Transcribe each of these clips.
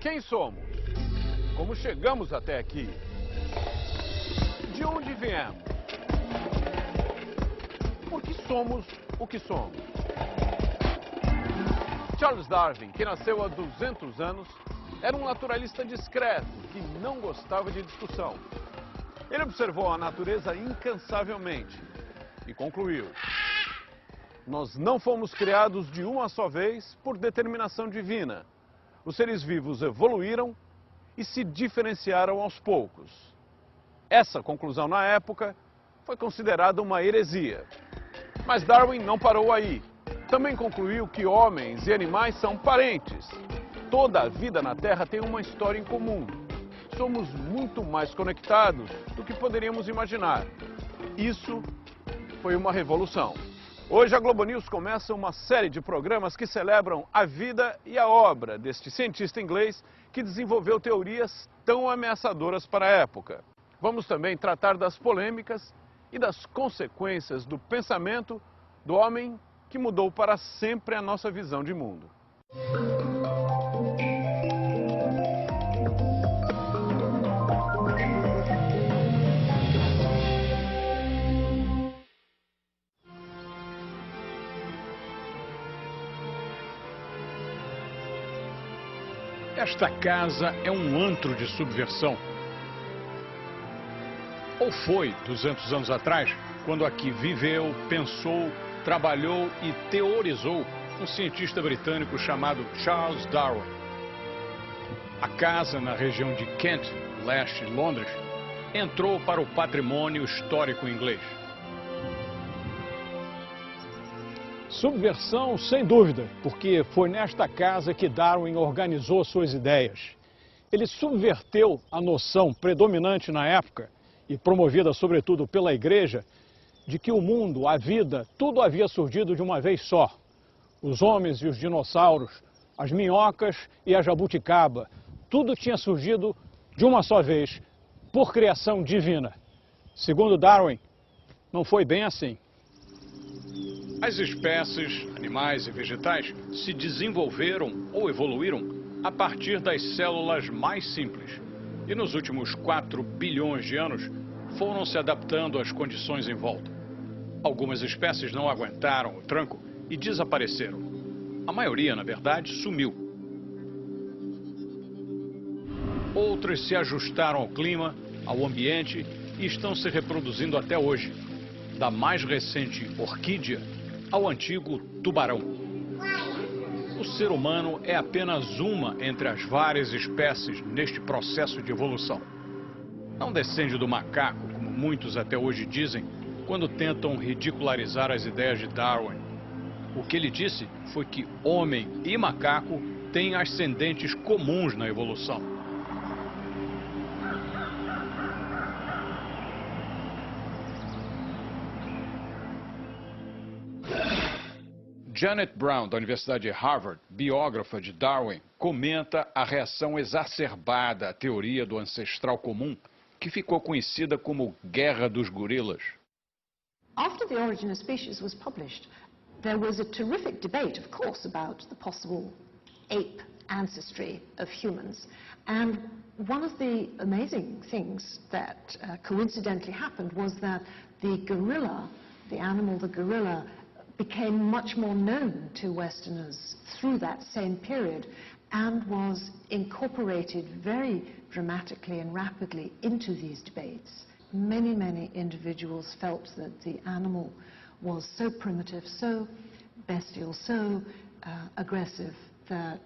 Quem somos? Como chegamos até aqui? De onde viemos? Por que somos o que somos? Charles Darwin, que nasceu há 200 anos, era um naturalista discreto que não gostava de discussão. Ele observou a natureza incansavelmente e concluiu: nós não fomos criados de uma só vez por determinação divina. Os seres vivos evoluíram e se diferenciaram aos poucos. Essa conclusão, na época, foi considerada uma heresia. Mas Darwin não parou aí. Também concluiu que homens e animais são parentes. Toda a vida na Terra tem uma história em comum. Somos muito mais conectados do que poderíamos imaginar. Isso foi uma revolução. Hoje a Globo News começa uma série de programas que celebram a vida e a obra deste cientista inglês que desenvolveu teorias tão ameaçadoras para a época. Vamos também tratar das polêmicas e das consequências do pensamento do homem que mudou para sempre a nossa visão de mundo. Esta casa é um antro de subversão. Ou foi 200 anos atrás, quando aqui viveu, pensou, trabalhou e teorizou um cientista britânico chamado Charles Darwin. A casa, na região de Kent, leste de Londres, entrou para o patrimônio histórico inglês. Subversão, sem dúvida, porque foi nesta casa que Darwin organizou suas ideias. Ele subverteu a noção predominante na época, e promovida sobretudo pela Igreja, de que o mundo, a vida, tudo havia surgido de uma vez só. Os homens e os dinossauros, as minhocas e a jabuticaba, tudo tinha surgido de uma só vez, por criação divina. Segundo Darwin, não foi bem assim. As espécies, animais e vegetais, se desenvolveram ou evoluíram a partir das células mais simples. E nos últimos 4 bilhões de anos foram se adaptando às condições em volta. Algumas espécies não aguentaram o tranco e desapareceram. A maioria, na verdade, sumiu. Outras se ajustaram ao clima, ao ambiente e estão se reproduzindo até hoje. Da mais recente orquídea ao antigo tubarão. O ser humano é apenas uma entre as várias espécies neste processo de evolução. Não descende do macaco, como muitos até hoje dizem, quando tentam ridicularizar as ideias de Darwin. O que ele disse foi que homem e macaco têm ascendentes comuns na evolução. Janet Brown, da Universidade de Harvard, biógrafa de Darwin, comenta a reação exacerbada à teoria do ancestral comum, que ficou conhecida como Guerra dos Gorilas. After The Origin of Species was published, there was a terrific debate, of course, about the possible ape ancestry of humans. And one of the amazing things that coincidentally happened was that the gorilla, the animal, the gorilla, became much more known to Westerners through that same period and was incorporated very dramatically and rapidly into these debates. Many, many individuals felt that the animal was so primitive, so bestial, so aggressive that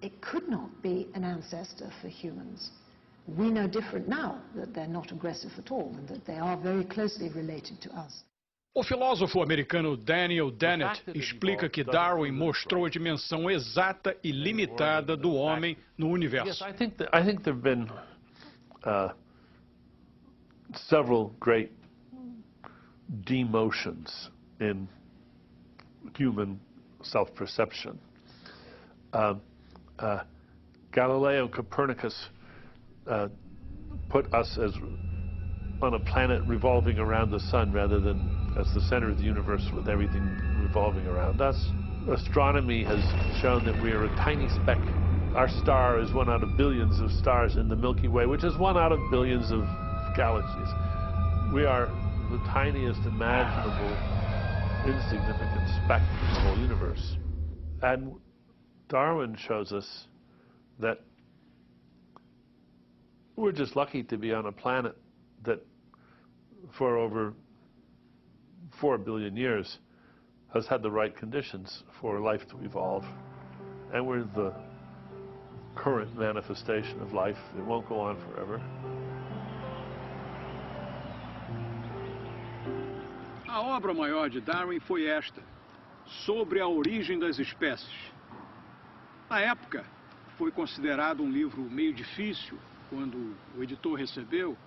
it could not be an ancestor for humans. We know different now, that they're not aggressive at all and that they are very closely related to us. O filósofo americano Daniel Dennett explica que Darwin mostrou a dimensão exata e limitada do homem no universo. I think there have been several great demotions in human self-perception. Galileo and Copernicus put us as on a planet revolving around the sun rather than as the center of the universe with everything revolving around us. Astronomy has shown that we are a tiny speck Our star is one out of billions of stars in the Milky Way, which is one out of billions of galaxies. We are the tiniest imaginable insignificant speck in the whole universe. And Darwin shows us that we're just lucky to be on a planet that for over 4 billion years has had the right conditions for life to evolve. And we're the current manifestation of life. It won't go on forever. A obra maior de Darwin foi esta, Sobre a Origem das Espécies. Na época, foi considerado um livro meio difícil quando o editor recebeu.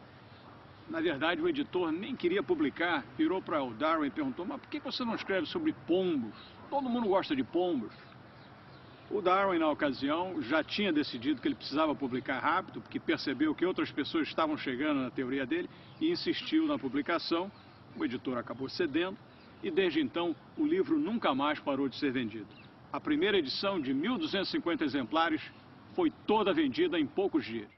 Na verdade, o editor nem queria publicar, virou para o Darwin e perguntou: mas por que você não escreve sobre pombos? Todo mundo gosta de pombos. O Darwin, na ocasião, já tinha decidido que ele precisava publicar rápido, porque percebeu que outras pessoas estavam chegando na teoria dele e insistiu na publicação. O editor acabou cedendo e, desde então, o livro nunca mais parou de ser vendido. A primeira edição, de 1.250 exemplares, foi toda vendida em poucos dias.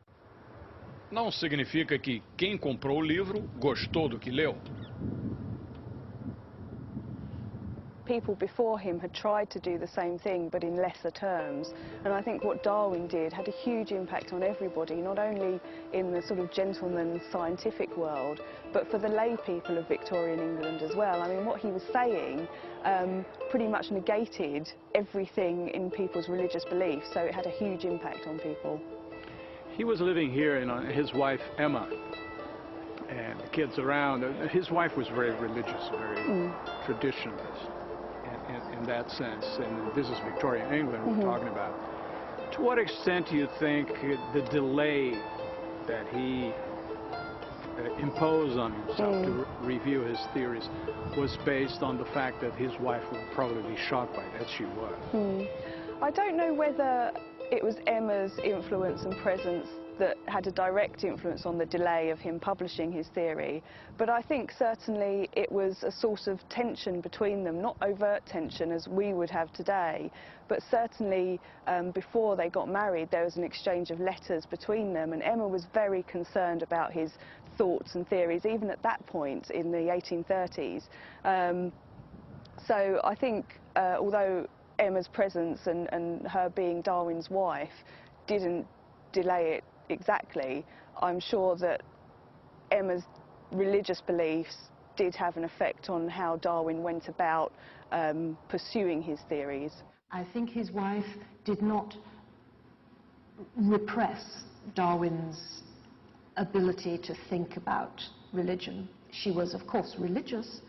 Não significa que quem comprou o livro gostou do que leu. People before him had tried to do the same thing, but in lesser terms. And I think what Darwin did had a huge impact on everybody, not only in the sort of gentleman scientific world, but for the lay people of Victorian England as well. I mean, what he was saying pretty much negated everything in people's religious beliefs, so it had a huge impact on people. He was living here, and his wife, Emma, and the kids around. His wife was very religious, very traditionalist. In that sense, and this is Victorian England we're talking about. To what extent do you think the delay that he imposed on himself to review his theories was based on the fact that his wife would probably be shocked by it, as she was? I don't know whether it was Emma's influence and presence that had a direct influence on the delay of him publishing his theory, but I think certainly it was a source of tension between them, not overt tension as we would have today, but certainly before they got married there was an exchange of letters between them, and Emma was very concerned about his thoughts and theories, even at that point in the 1830s. So I think although Emma's presence and her being Darwin's wife didn't delay it exactly, I'm sure that Emma's religious beliefs did have an effect on how Darwin went about pursuing his theories. I think his wife did not repress Darwin's ability to think about religion. She was, of course, religious,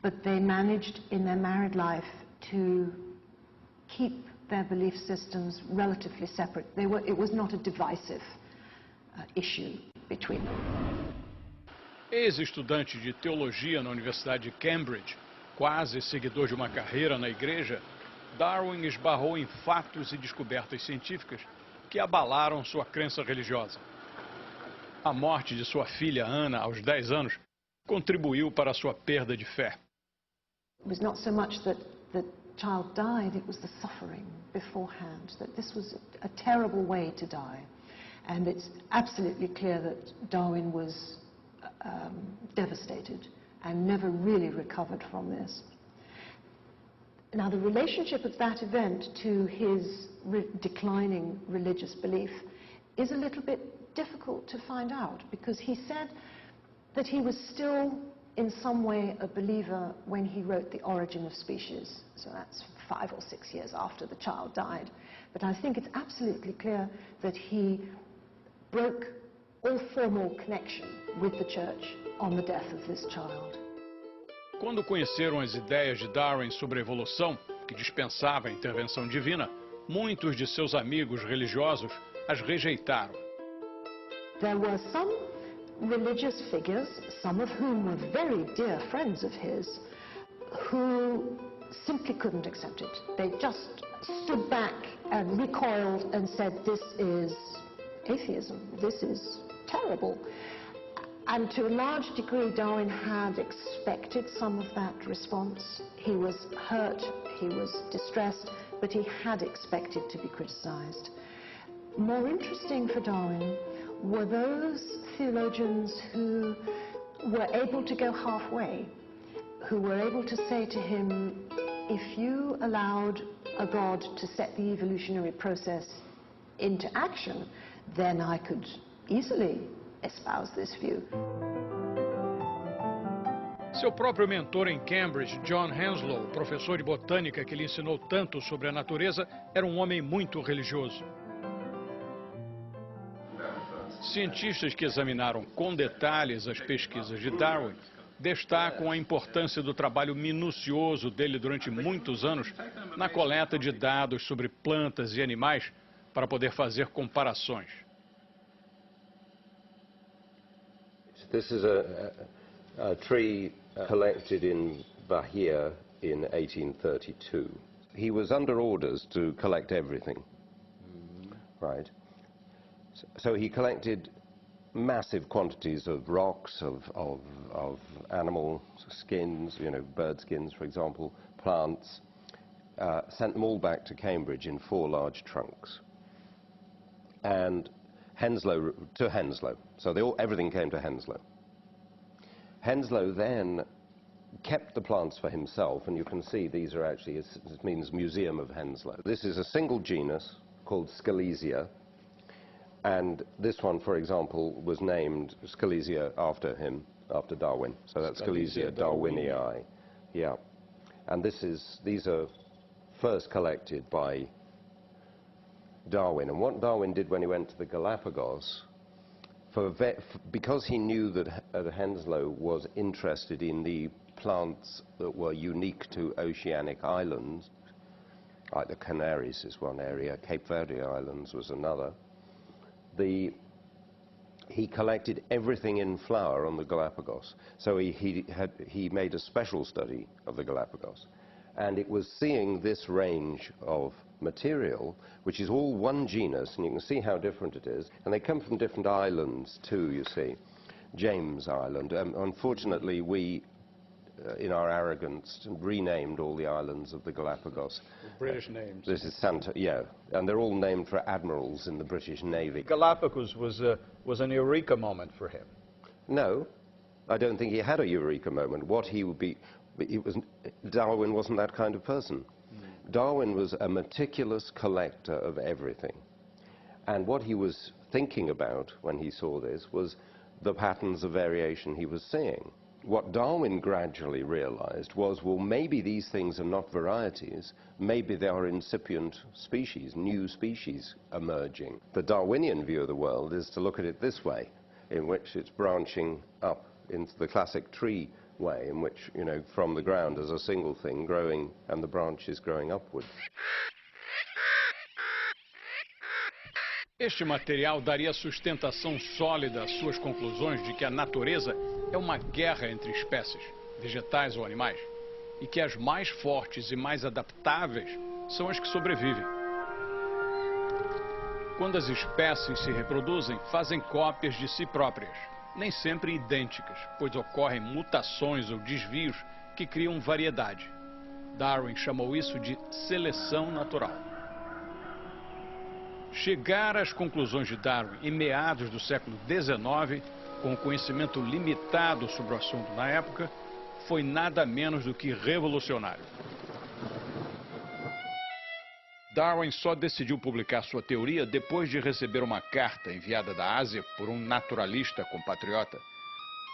but they managed in their married life to keep their belief systems relatively separate. It was not a divisive issue between them. Ex-estudante de teologia na Universidade de Cambridge, quase seguidor de uma carreira na igreja, Darwin esbarrou em fatos e descobertas científicas que abalaram sua crença religiosa. A morte de sua filha Anna aos 10 anos contribuiu para a sua perda de fé. It was not so much that the child died, it was the suffering beforehand, that this was a terrible way to die. And it's absolutely clear that Darwin was devastated and never really recovered from this. Now, the relationship of that event to his declining religious belief is a little bit difficult to find out, because he said that he was still in some way a believer when he wrote The Origin of Species. So that's 5 or 6 years after the child died. But I think it's absolutely clear that he broke all formal connection with the church on the death of this child. Quando conheceram as ideias de Darwin sobre a evolução, que dispensava a intervenção divina, muitos de seus amigos religiosos as rejeitaram. There were some religious figures, some of whom were very dear friends of his, who simply couldn't accept it. They just stood back and recoiled and said, this is atheism, this is terrible. And to a large degree, Darwin had expected some of that response. He was hurt, he was distressed, but he had expected to be criticized. More interesting for Darwin were those theologians who were able to go halfway, who were able to say to him, if you allowed a God to set the evolutionary process into action, then I could easily espouse this view. Seu próprio mentor em Cambridge, John Henslow, professor de botânica que lhe ensinou tanto sobre a natureza, era um homem muito religioso. Cientistas que examinaram com detalhes as pesquisas de Darwin destacam a importância do trabalho minucioso dele durante muitos anos na coleta de dados sobre plantas e animais para poder fazer comparações. This is a tree collected in Bahia in 1832. He was under orders to collect everything, right? So he collected massive quantities of rocks, of animal skins, you know, bird skins, for example, plants, sent them all back to Cambridge in 4 large trunks. And to Henslow. So everything came to Henslow. Henslow then kept the plants for himself, and you can see these are actually, it means Museum of Henslow. This is a single genus called Scalesia, and this one, for example, was named Scalesia after him, after Darwin. So that's Scalesia darwinii. Yeah. And these are first collected by Darwin. And what Darwin did when he went to the Galapagos, because he knew that Henslow was interested in the plants that were unique to oceanic islands, like the Canaries is one area, Cape Verde Islands was another, he collected everything in flower on the Galapagos. So he made a special study of the Galapagos. And it was seeing this range of material, which is all one genus, and you can see how different it is. And they come from different islands too, you see. James Island. Unfortunately, we, in our arrogance, renamed all the islands of the Galapagos. British names. This is Santa, yeah. And they're all named for admirals in the British Navy. Galapagos was an eureka moment for him. No, I don't think he had a eureka moment. Darwin wasn't that kind of person. Darwin was a meticulous collector of everything. And what he was thinking about when he saw this was the patterns of variation he was seeing. What Darwin gradually realized was, well, maybe these things are not varieties, maybe they are incipient species, new species emerging. The Darwinian view of the world is to look at it this way, in which it's branching up into the classic tree way, in which, you know, from the ground as a single thing growing and the branches growing upwards. Este material daria sustentação sólida às suas conclusões de que a natureza é uma guerra entre espécies, vegetais ou animais, e que as mais fortes e mais adaptáveis são as que sobrevivem. Quando as espécies se reproduzem, fazem cópias de si próprias, nem sempre idênticas, pois ocorrem mutações ou desvios que criam variedade. Darwin chamou isso de seleção natural. Chegar às conclusões de Darwin em meados do século XIX, com conhecimento limitado sobre o assunto na época, foi nada menos do que revolucionário. Darwin só decidiu publicar sua teoria depois de receber uma carta enviada da Ásia por um naturalista compatriota.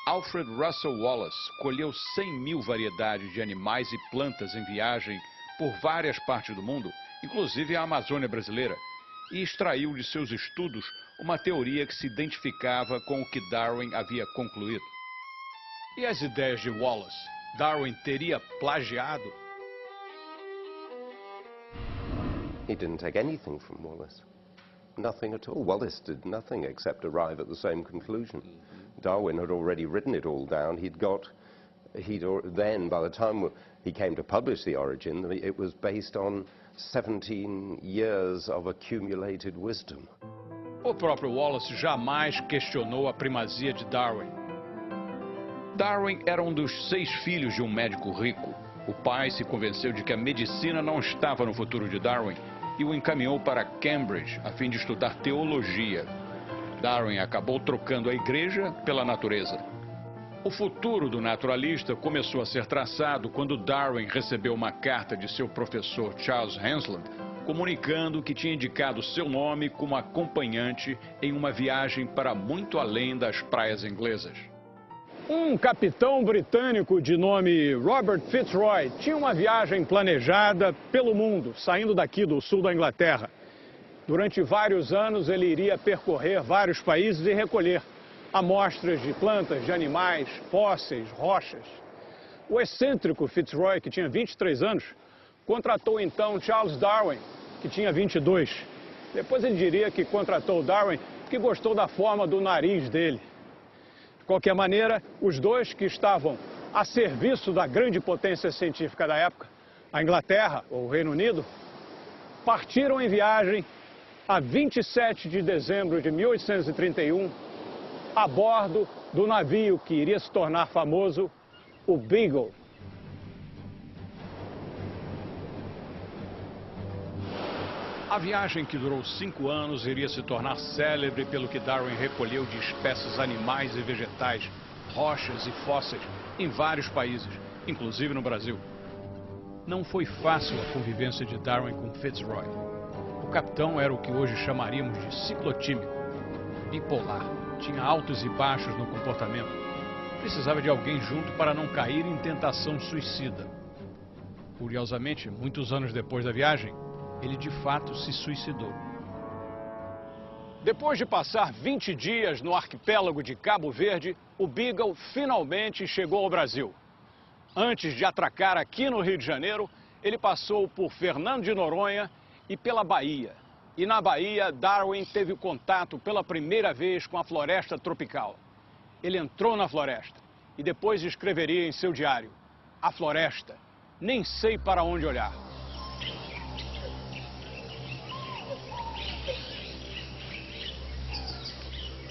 Alfred Russel Wallace colheu 100.000 variedades de animais e plantas em viagem por várias partes do mundo, inclusive a Amazônia brasileira, e extraiu de seus estudos uma teoria que se identificava com o que Darwin havia concluído. E as ideias de Wallace? Darwin teria plagiado? He didn't take anything from Wallace. Nothing at all. Wallace did nothing except arrive at the same conclusion. Darwin had already written it all down. Then, by the time he came to publish The Origin, it was based on 17 years of accumulated wisdom. O próprio Wallace jamais questionou a primazia de Darwin. Darwin era um dos 6 filhos de um médico rico. O pai se convenceu de que a medicina não estava no futuro de Darwin e o encaminhou para Cambridge a fim de estudar teologia. Darwin acabou trocando a igreja pela natureza. O futuro do naturalista começou a ser traçado quando Darwin recebeu uma carta de seu professor Charles Hensland, comunicando que tinha indicado seu nome como acompanhante em uma viagem para muito além das praias inglesas. Um capitão britânico de nome Robert Fitzroy tinha uma viagem planejada pelo mundo, saindo daqui do sul da Inglaterra. Durante vários anos ele iria percorrer vários países e recolher amostras de plantas, de animais, fósseis, rochas. O excêntrico Fitzroy, que tinha 23 anos, contratou então Charles Darwin, que tinha 22. Depois ele diria que contratou Darwin porque gostou da forma do nariz dele. De qualquer maneira, os dois que estavam a serviço da grande potência científica da época, a Inglaterra ou o Reino Unido, partiram em viagem a 27 de dezembro de 1831, a bordo do navio que iria se tornar famoso, o Beagle. A viagem, que durou 5 anos, iria se tornar célebre pelo que Darwin recolheu de espécies animais e vegetais, rochas e fósseis em vários países, inclusive no Brasil. Não foi fácil a convivência de Darwin com Fitzroy. O capitão era o que hoje chamaríamos de ciclotímico, bipolar, tinha altos e baixos no comportamento. Precisava de alguém junto para não cair em tentação suicida. Curiosamente, muitos anos depois da viagem, ele de fato se suicidou. Depois de passar 20 dias no arquipélago de Cabo Verde, o Beagle finalmente chegou ao Brasil. Antes de atracar aqui no Rio de Janeiro, ele passou por Fernando de Noronha e pela Bahia. E na Bahia, Darwin teve contato pela primeira vez com a floresta tropical. Ele entrou na floresta e depois escreveria em seu diário: "A floresta, nem sei para onde olhar."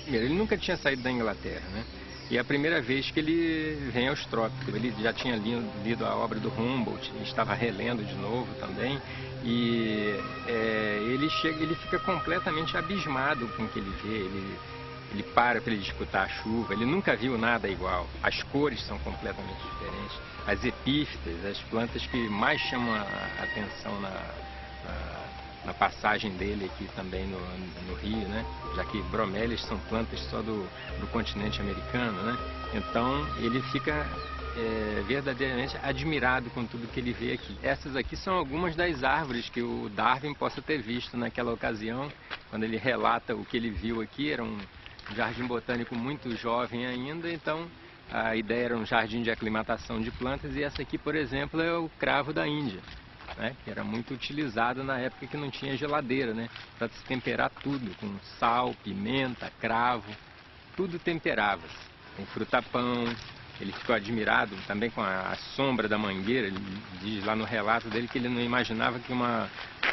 Ele nunca tinha saído da Inglaterra, né? E é a primeira vez que ele vem aos trópicos. Ele já tinha lido a obra do Humboldt, estava relendo de novo também. E ele fica completamente abismado com o que ele vê. Ele para ele escutar a chuva. Ele nunca viu nada igual. As cores são completamente diferentes. As epífitas, as plantas que mais chamam a atenção na passagem dele aqui também no Rio, né? Já que bromélias são plantas só do continente americano, né? Então ele fica verdadeiramente admirado com tudo que ele vê aqui. Essas aqui são algumas das árvores que o Darwin possa ter visto naquela ocasião, quando ele relata o que ele viu aqui. Era um jardim botânico muito jovem ainda, então a ideia era um jardim de aclimatação de plantas, e essa aqui, por exemplo, é o cravo da Índia, né, que era muito utilizado na época que não tinha geladeira, né, para se temperar tudo, com sal, pimenta, cravo, tudo temperava-se. Tem fruta-pão. Ele ficou admirado também com a sombra da mangueira. Ele diz lá no relato dele que ele não imaginava que uma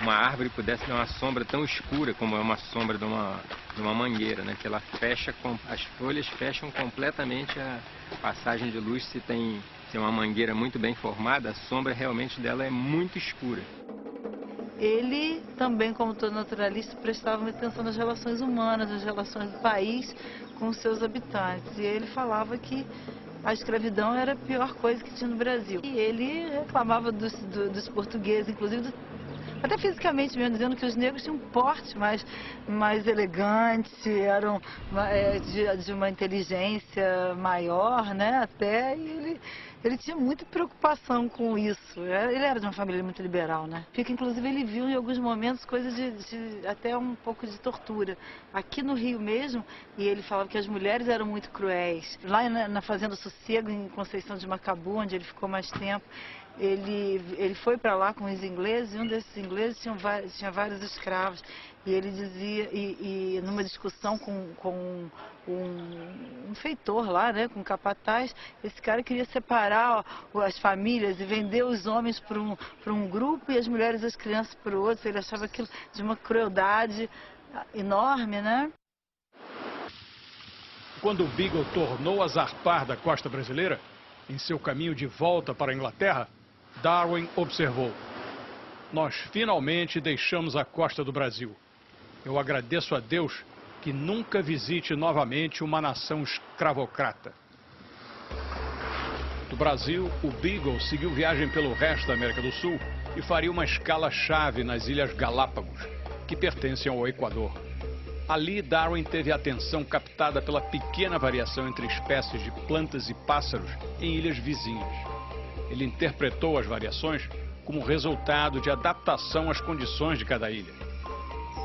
árvore pudesse ter uma sombra tão escura como é uma sombra de uma mangueira, né, que ela fecha, as folhas fecham completamente a passagem de luz. Se tem uma mangueira muito bem formada, a sombra realmente dela é muito escura. Ele também, como todo naturalista, prestava atenção nas relações humanas, nas relações do país com os seus habitantes. E ele falava que a escravidão era a pior coisa que tinha no Brasil. E ele reclamava dos portugueses, inclusive até fisicamente mesmo, dizendo que os negros tinham um porte mais elegante, eram de uma inteligência maior, né, até, e ele tinha muita preocupação com isso. Ele era de uma família muito liberal, né. Porque, inclusive, ele viu em alguns momentos coisas de até um pouco de tortura. Aqui no Rio mesmo, e ele falava que as mulheres eram muito cruéis. Lá na Fazenda Sossego, em Conceição de Macabu, onde ele ficou mais tempo, ele foi para lá com os ingleses, e um desses ingleses tinha vários escravos. E ele dizia, e numa discussão com um feitor lá, né, com um capataz, esse cara queria separar as famílias e vender os homens para um grupo e as mulheres e as crianças para o outro. Ele achava aquilo de uma crueldade enorme, né? Quando o Beagle tornou a zarpar da costa brasileira, em seu caminho de volta para a Inglaterra, Darwin observou: nós finalmente deixamos a costa do Brasil. Eu agradeço a Deus que nunca visite novamente uma nação escravocrata. Do Brasil, o Beagle seguiu viagem pelo resto da América do Sul e faria uma escala-chave nas Ilhas Galápagos, que pertencem ao Equador. Ali, Darwin teve a atenção captada pela pequena variação entre espécies de plantas e pássaros em ilhas vizinhas. Ele interpretou as variações como resultado de adaptação às condições de cada ilha.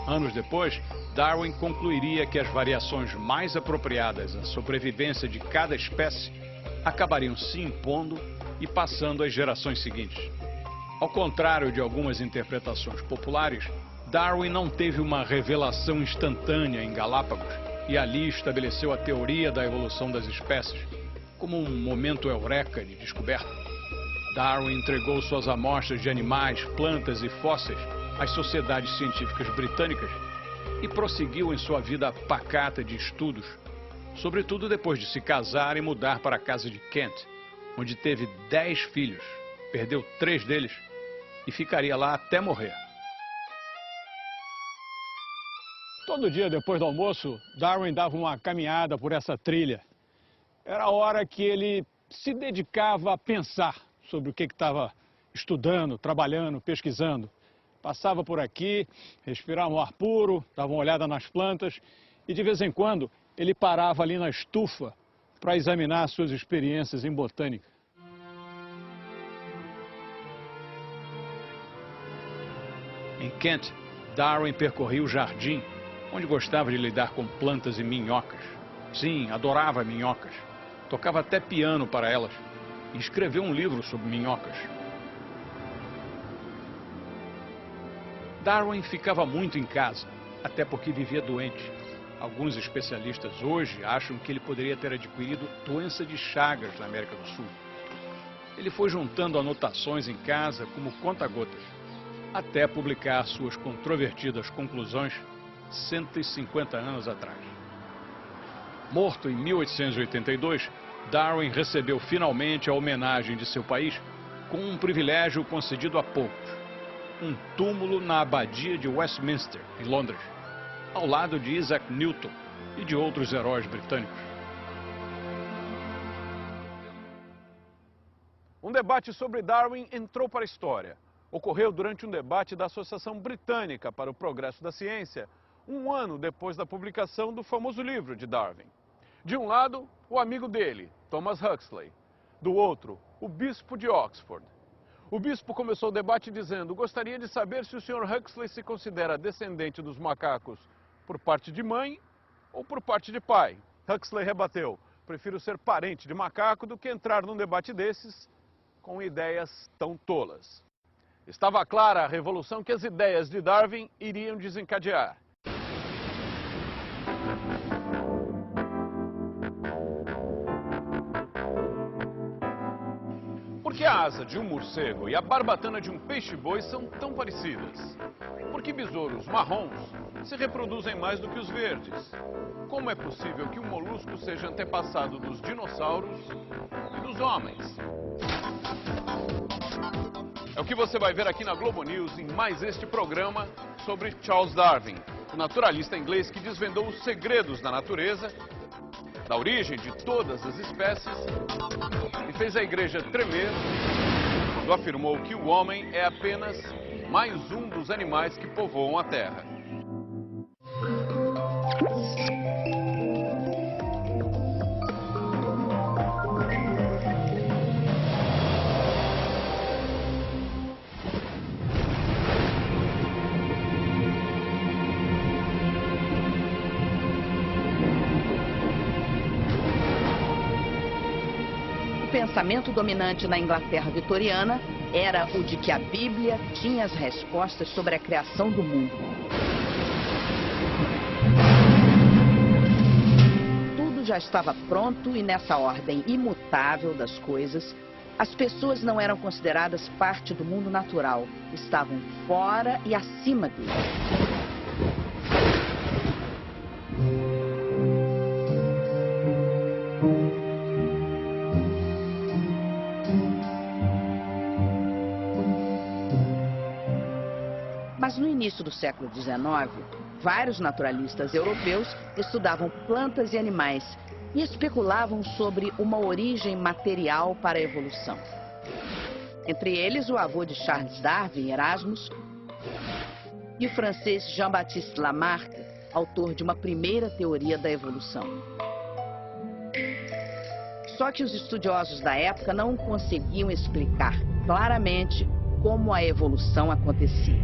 Anos depois, Darwin concluiria que as variações mais apropriadas à sobrevivência de cada espécie acabariam se impondo e passando às gerações seguintes. Ao contrário de algumas interpretações populares, Darwin não teve uma revelação instantânea em Galápagos e ali estabeleceu a teoria da evolução das espécies como um momento eureka de descoberta. Darwin entregou suas amostras de animais, plantas e fósseis às sociedades científicas britânicas e prosseguiu em sua vida pacata de estudos, sobretudo depois de se casar e mudar para a casa de Kent, onde teve 10 filhos, perdeu 3 deles e ficaria lá até morrer. Todo dia depois do almoço, Darwin dava uma caminhada por essa trilha. Era a hora que ele se dedicava a pensar sobre o que estava estudando, trabalhando, pesquisando. Passava por aqui, respirava um ar puro, dava uma olhada nas plantas e de vez em quando ele parava ali na estufa para examinar suas experiências em botânica. Em Kent, Darwin percorria o jardim, onde gostava de lidar com plantas e minhocas. Sim, adorava minhocas. Tocava até piano para elas e escreveu um livro sobre minhocas. Darwin ficava muito em casa, até porque vivia doente. Alguns especialistas hoje acham que ele poderia ter adquirido doença de Chagas na América do Sul. Ele foi juntando anotações em casa como conta-gotas, até publicar suas controvertidas conclusões 150 anos atrás. Morto em 1882, Darwin recebeu finalmente a homenagem de seu país com um privilégio concedido a poucos: um túmulo na Abadia de Westminster, em Londres, ao lado de Isaac Newton e de outros heróis britânicos. Um debate sobre Darwin entrou para a história. Ocorreu durante um debate da Associação Britânica para o Progresso da Ciência, um ano depois da publicação do famoso livro de Darwin. De um lado, o amigo dele, Thomas Huxley. Do outro, o bispo de Oxford. O bispo começou o debate dizendo: gostaria de saber se o Sr. Huxley se considera descendente dos macacos por parte de mãe ou por parte de pai. Huxley rebateu: prefiro ser parente de macaco do que entrar num debate desses com ideias tão tolas. Estava clara a revolução que as ideias de Darwin iriam desencadear. Por que a asa de um morcego e a barbatana de um peixe-boi são tão parecidas? Por que besouros marrons se reproduzem mais do que os verdes? Como é possível que um molusco seja antepassado dos dinossauros e dos homens? É o que você vai ver aqui na Globo News em mais este programa sobre Charles Darwin, o naturalista inglês que desvendou os segredos da natureza, da origem de todas as espécies e fez a igreja tremer quando afirmou que o homem é apenas mais um dos animais que povoam a Terra. O pensamento dominante na Inglaterra vitoriana era o de que a Bíblia tinha as respostas sobre a criação do mundo. Tudo já estava pronto e nessa ordem imutável das coisas, as pessoas não eram consideradas parte do mundo natural, estavam fora e acima dele. Mas no início do século XIX, vários naturalistas europeus estudavam plantas e animais e especulavam sobre uma origem material para a evolução. Entre eles, o avô de Charles Darwin, Erasmus, e o francês Jean-Baptiste Lamarck, autor de uma primeira teoria da evolução. Só que os estudiosos da época não conseguiam explicar claramente como a evolução acontecia.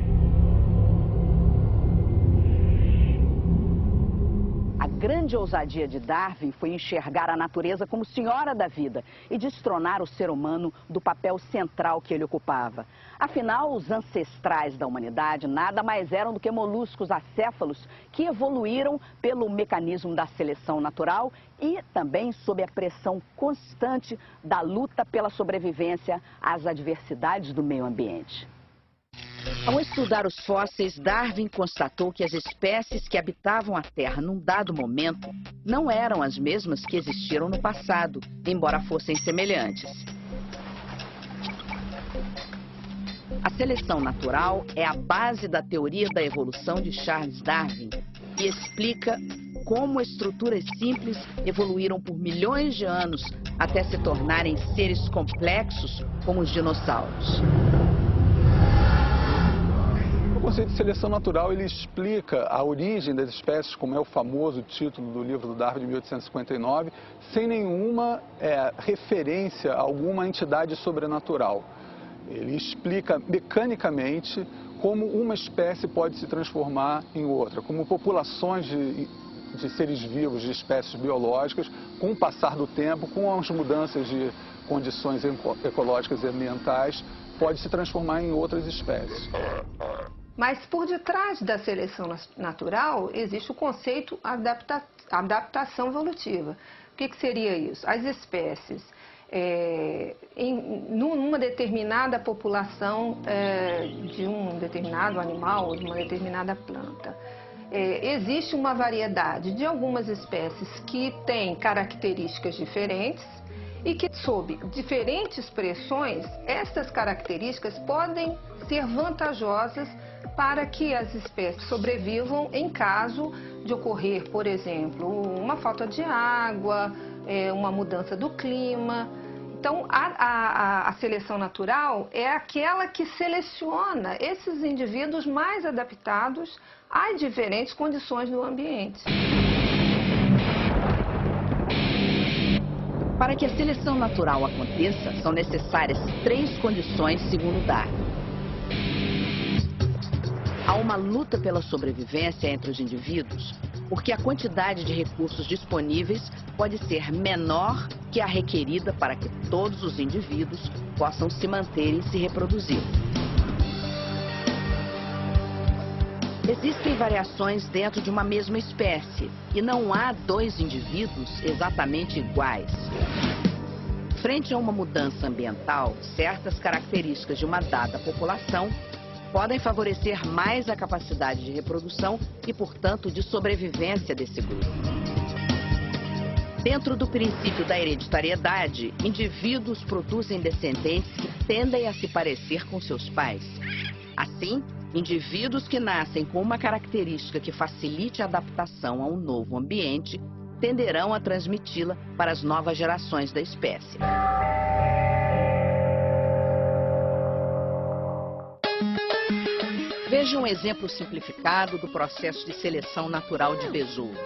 A grande ousadia de Darwin foi enxergar a natureza como senhora da vida e destronar o ser humano do papel central que ele ocupava. Afinal, os ancestrais da humanidade nada mais eram do que moluscos acéfalos que evoluíram pelo mecanismo da seleção natural e também sob a pressão constante da luta pela sobrevivência às adversidades do meio ambiente. Ao estudar os fósseis, Darwin constatou que as espécies que habitavam a Terra num dado momento não eram as mesmas que existiram no passado, embora fossem semelhantes. A seleção natural é a base da teoria da evolução de Charles Darwin e explica como estruturas simples evoluíram por milhões de anos até se tornarem seres complexos como os dinossauros. O conceito de seleção natural, ele explica a origem das espécies, como é o famoso título do livro do Darwin de 1859, sem nenhuma referência a alguma entidade sobrenatural. Ele explica mecanicamente como uma espécie pode se transformar em outra, como populações de seres vivos, de espécies biológicas, com o passar do tempo, com as mudanças de condições ecológicas e ambientais, pode se transformar em outras espécies. Mas por detrás da seleção natural existe o conceito adaptação evolutiva. O que seria isso? As espécies, numa determinada população de um determinado animal ou de uma determinada planta, existe uma variedade de algumas espécies que têm características diferentes e que, sob diferentes pressões, estas características podem ser vantajosas para que as espécies sobrevivam em caso de ocorrer, por exemplo, uma falta de água, uma mudança do clima. Então, a seleção natural é aquela que seleciona esses indivíduos mais adaptados às diferentes condições do ambiente. Para que a seleção natural aconteça, são necessárias 3 condições, segundo Darwin. Há uma luta pela sobrevivência entre os indivíduos, porque a quantidade de recursos disponíveis pode ser menor que a requerida para que todos os indivíduos possam se manter e se reproduzir. Existem variações dentro de uma mesma espécie e não há 2 indivíduos exatamente iguais. Frente a uma mudança ambiental, certas características de uma dada população podem favorecer mais a capacidade de reprodução e, portanto, de sobrevivência desse grupo. Dentro do princípio da hereditariedade, indivíduos produzem descendentes que tendem a se parecer com seus pais. Assim, indivíduos que nascem com uma característica que facilite a adaptação a um novo ambiente tenderão a transmiti-la para as novas gerações da espécie. Veja um exemplo simplificado do processo de seleção natural de besouros.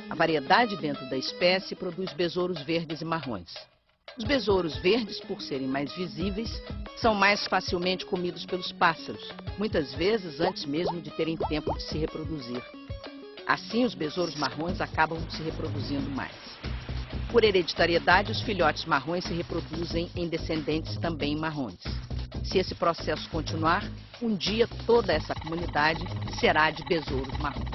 A variedade dentro da espécie produz besouros verdes e marrons. Os besouros verdes, por serem mais visíveis, são mais facilmente comidos pelos pássaros, muitas vezes antes mesmo de terem tempo de se reproduzir. Assim, os besouros marrons acabam se reproduzindo mais. Por hereditariedade, os filhotes marrons se reproduzem em descendentes também marrons. Se esse processo continuar, um dia toda essa comunidade será de besouros marrons.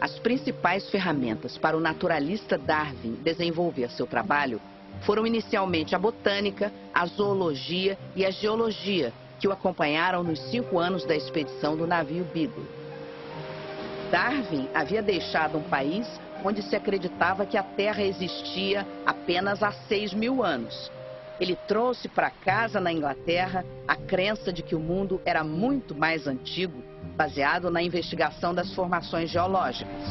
As principais ferramentas para o naturalista Darwin desenvolver seu trabalho foram inicialmente a botânica, a zoologia e a geologia, que o acompanharam nos 5 anos da expedição do navio Beagle. Darwin havia deixado um país onde se acreditava que a Terra existia apenas há 6.000 anos. Ele trouxe para casa na Inglaterra a crença de que o mundo era muito mais antigo, baseado na investigação das formações geológicas.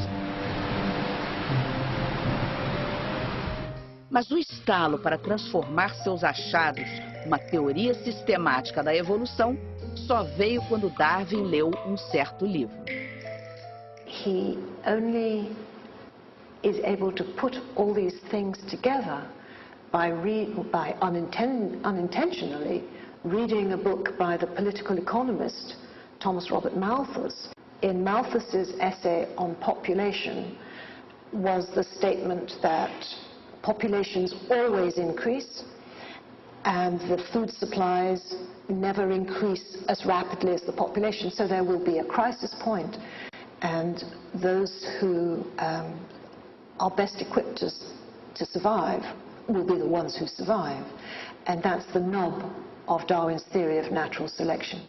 Mas o estalo para transformar seus achados numa teoria sistemática da evolução só veio quando Darwin leu um certo livro. He only is able to put all these things together by unintentionally reading a book by the political economist Thomas Robert Malthus. In Malthus's essay on population was the statement that populations always increase and the food supplies never increase as rapidly as the population, so there will be a crisis point, and those who are best equipped to survive will be the ones who survive. And that's the nub of Darwin's theory of natural selection.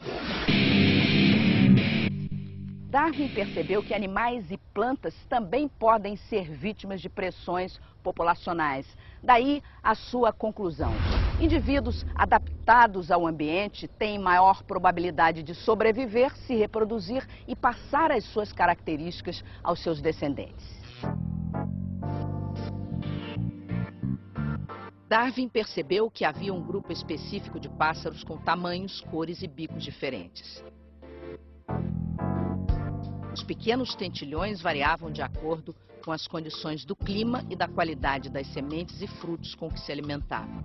Darwin percebeu que animais e plantas também podem ser vítimas de pressões populacionais. Daí a sua conclusão. Indivíduos adaptados ao ambiente têm maior probabilidade de sobreviver, se reproduzir e passar as suas características aos seus descendentes. Darwin percebeu que havia um grupo específico de pássaros com tamanhos, cores e bicos diferentes. Os pequenos tentilhões variavam de acordo com as condições do clima e da qualidade das sementes e frutos com que se alimentavam.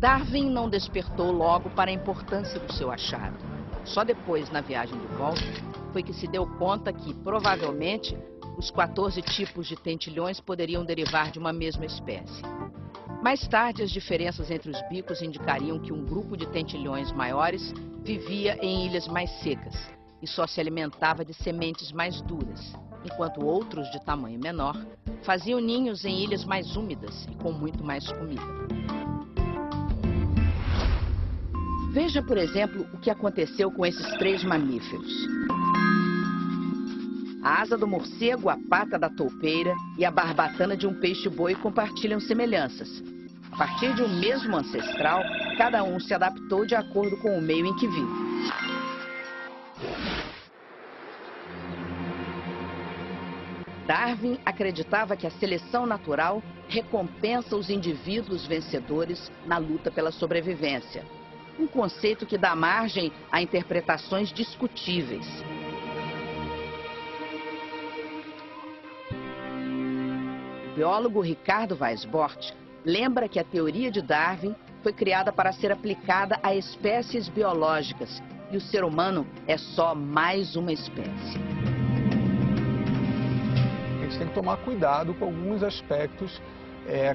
Darwin não despertou logo para a importância do seu achado. Só depois, na viagem de volta, foi que se deu conta que, provavelmente, os 14 tipos de tentilhões poderiam derivar de uma mesma espécie. Mais tarde, as diferenças entre os bicos indicariam que um grupo de tentilhões maiores vivia em ilhas mais secas e só se alimentava de sementes mais duras, enquanto outros de tamanho menor faziam ninhos em ilhas mais úmidas e com muito mais comida. Veja, por exemplo, o que aconteceu com esses 3 mamíferos. A asa do morcego, a pata da toupeira e a barbatana de um peixe-boi compartilham semelhanças. A partir de um mesmo ancestral, cada um se adaptou de acordo com o meio em que vive. Darwin acreditava que a seleção natural recompensa os indivíduos vencedores na luta pela sobrevivência. Um conceito que dá margem a interpretações discutíveis. O biólogo Ricardo Weisbord lembra que a teoria de Darwin foi criada para ser aplicada a espécies biológicas e o ser humano é só mais uma espécie. A gente tem que tomar cuidado com alguns aspectos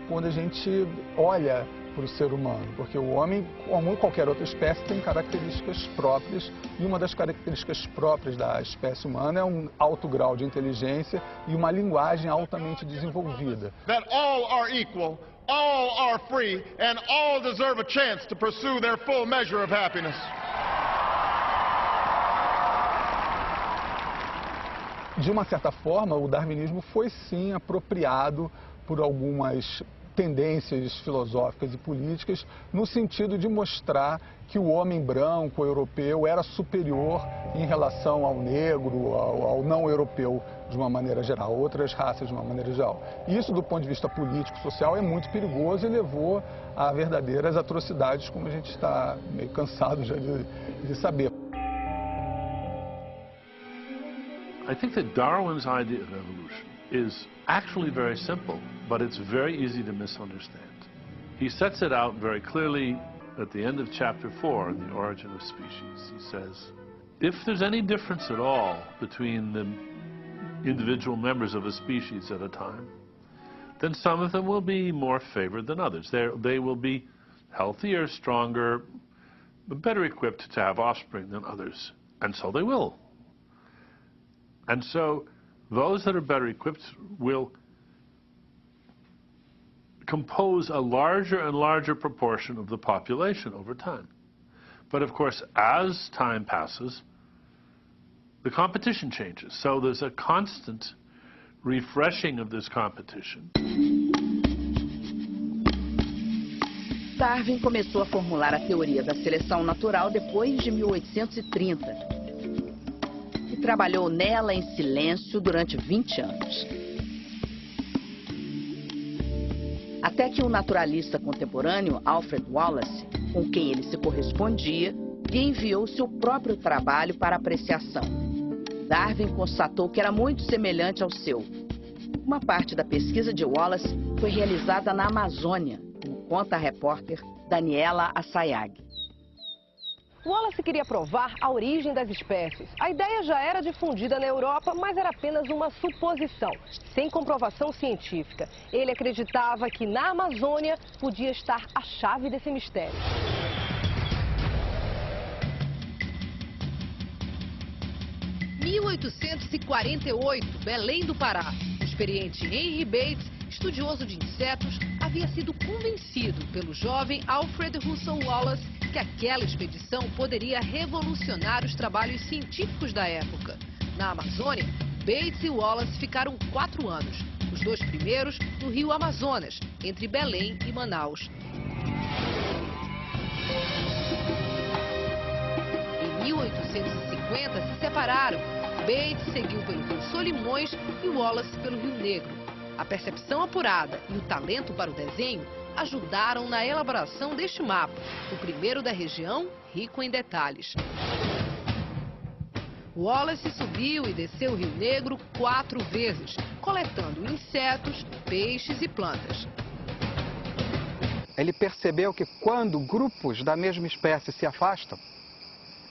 quando a gente olha para o ser humano, porque o homem, como qualquer outra espécie, tem características próprias, e uma das características próprias da espécie humana é um alto grau de inteligência e uma linguagem altamente desenvolvida. That all are equal, all are free, and all deserve a chance to pursue their full measure of happiness. De uma certa forma, o darwinismo foi sim apropriado por algumas tendências filosóficas e políticas no sentido de mostrar que o homem branco, europeu, era superior em relação ao negro, ao não europeu de uma maneira geral, outras raças de uma maneira geral. E isso, do ponto de vista político e social, é muito perigoso e levou a verdadeiras atrocidades, como a gente está meio cansado já de saber. I think that Darwin's idea of evolution is actually very simple, but it's very easy to misunderstand. He sets it out very clearly at the end of chapter 4 in The Origin of Species. He says, if there's any difference at all between the individual members of a species at a time, then some of them will be more favored than others. They will be healthier, stronger, better equipped to have offspring than others, and so they will. And so those that are better equipped will compose a larger and larger proportion of the population over time. But of course, as time passes, the competition changes. So there's a constant refreshing of this competition. Darwin começou a formular a teoria da seleção natural depois de 1830 e trabalhou nela em silêncio durante 20 anos. Até que um naturalista contemporâneo, Alfred Wallace, com quem ele se correspondia, lhe enviou seu próprio trabalho para apreciação. Darwin constatou que era muito semelhante ao seu. Uma parte da pesquisa de Wallace foi realizada na Amazônia, como conta a repórter Daniela Assayag. Wallace queria provar a origem das espécies. A ideia já era difundida na Europa, mas era apenas uma suposição, sem comprovação científica. Ele acreditava que na Amazônia podia estar a chave desse mistério. Em 1848, Belém do Pará. O experiente Henry Bates, estudioso de insetos, havia sido convencido pelo jovem Alfred Russel Wallace que aquela expedição poderia revolucionar os trabalhos científicos da época. Na Amazônia, Bates e Wallace ficaram 4 anos, os 2 primeiros no rio Amazonas, entre Belém e Manaus. Em 1850 se separaram. Bates seguiu pelo rio Solimões e Wallace pelo Rio Negro. A percepção apurada e o talento para o desenho ajudaram na elaboração deste mapa, o primeiro da região, rico em detalhes. Wallace subiu e desceu o Rio Negro 4 vezes, coletando insetos, peixes e plantas. Ele percebeu que quando grupos da mesma espécie se afastam,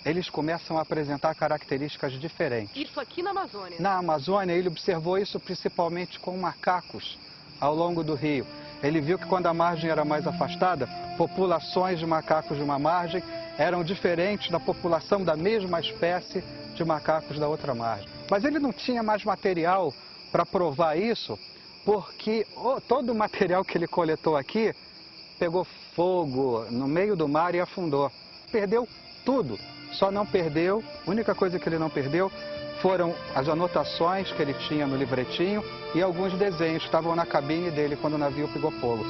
eles começam a apresentar características diferentes. Isso aqui na Amazônia? Na Amazônia, ele observou isso principalmente com macacos ao longo do rio. Ele viu que quando a margem era mais afastada, populações de macacos de uma margem eram diferentes da população da mesma espécie de macacos da outra margem. Mas ele não tinha mais material para provar isso, porque todo o material que ele coletou aqui pegou fogo no meio do mar e afundou. Perdeu tudo. Só não perdeu, a única coisa que ele não perdeu foram as anotações que ele tinha no livretinho e alguns desenhos que estavam na cabine dele quando o navio pegou fogo.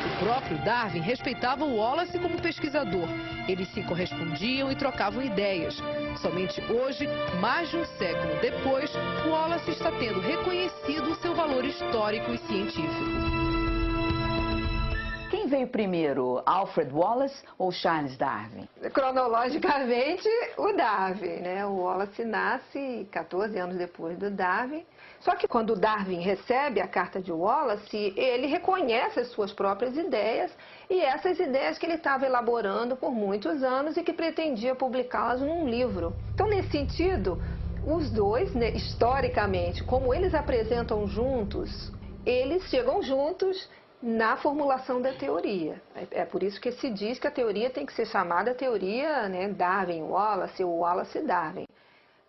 O próprio Darwin respeitava o Wallace como pesquisador. Eles se correspondiam e trocavam ideias. Somente hoje, mais de um século depois, Wallace está tendo reconhecido o seu valor histórico e científico. Quem veio primeiro, Alfred Wallace ou Charles Darwin? Cronologicamente, o Darwin, né? O Wallace nasce 14 anos depois do Darwin. Só que quando o Darwin recebe a carta de Wallace, ele reconhece as suas próprias ideias e essas ideias que ele estava elaborando por muitos anos e que pretendia publicá-las num livro. Então, nesse sentido, os dois, né, historicamente, como eles apresentam juntos, eles chegam juntos na formulação da teoria. É por isso que se diz que a teoria tem que ser chamada teoria, né, Darwin-Wallace ou Wallace-Darwin.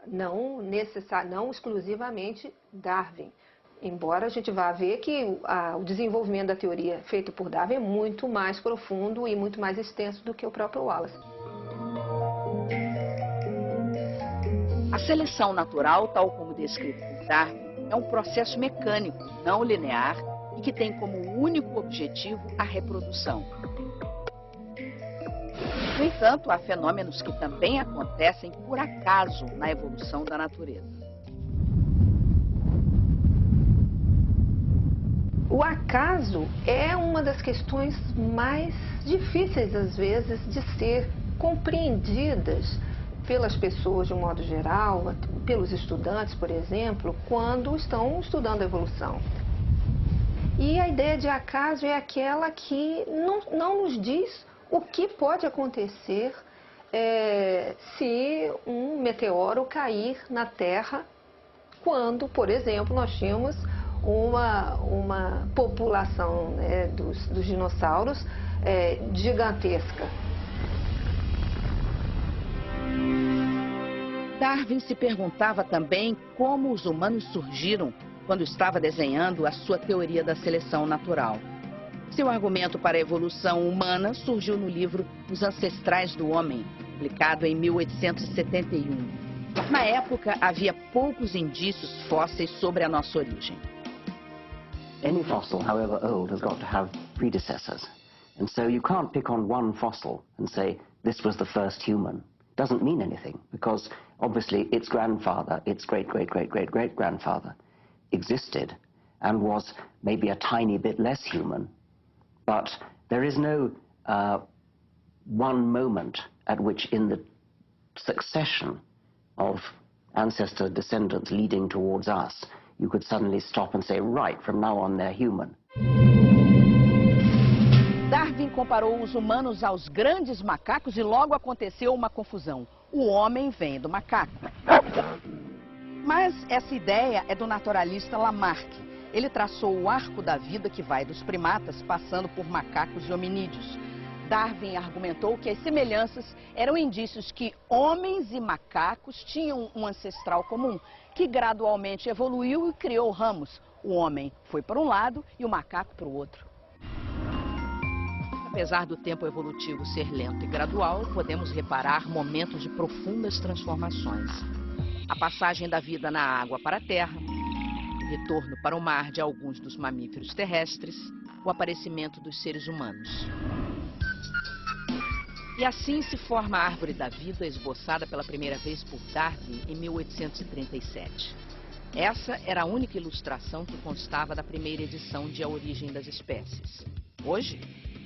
Não exclusivamente Darwin. Embora a gente vá ver que o desenvolvimento da teoria feito por Darwin é muito mais profundo e muito mais extenso do que o próprio Wallace. A seleção natural, tal como descrito por Darwin, é um processo mecânico, não linear, e que tem como único objetivo a reprodução. No entanto, há fenômenos que também acontecem por acaso na evolução da natureza. O acaso é uma das questões mais difíceis, às vezes, de ser compreendidas pelas pessoas de um modo geral, pelos estudantes, por exemplo, quando estão estudando a evolução. E a ideia de acaso é aquela que não nos diz o que pode acontecer se um meteoro cair na Terra quando, por exemplo, nós tínhamos uma população, né, dos dinossauros gigantesca. Darwin se perguntava também como os humanos surgiram quando estava desenhando a sua teoria da seleção natural. Seu argumento para a evolução humana surgiu no livro Os Ancestrais do Homem, publicado em 1871. Na época, havia poucos indícios fósseis sobre a nossa origem. Any fossil, however old, has got to have predecessors. And so you can't pick on one fossil and say, this was the first human. It doesn't mean anything, because obviously its grandfather, its great-great-great-great-great-grandfather existed and was maybe a tiny bit less human. But there is no one moment at which in the succession of ancestor descendants leading towards us, you could suddenly stop and say, right, from now on they're human. Darwin comparou os humanos aos grandes macacos e logo aconteceu uma confusão. O homem vem do macaco. Mas essa ideia é do naturalista Lamarck. Ele traçou o arco da vida que vai dos primatas, passando por macacos e hominídeos. Darwin argumentou que as semelhanças eram indícios que homens e macacos tinham um ancestral comum, que gradualmente evoluiu e criou ramos. O homem foi para um lado e o macaco para o outro. Apesar do tempo evolutivo ser lento e gradual, podemos reparar momentos de profundas transformações. A passagem da vida na água para a terra, o retorno para o mar de alguns dos mamíferos terrestres, o aparecimento dos seres humanos. E assim se forma a árvore da vida, esboçada pela primeira vez por Darwin em 1837. Essa era a única ilustração que constava da primeira edição de A Origem das Espécies. Hoje,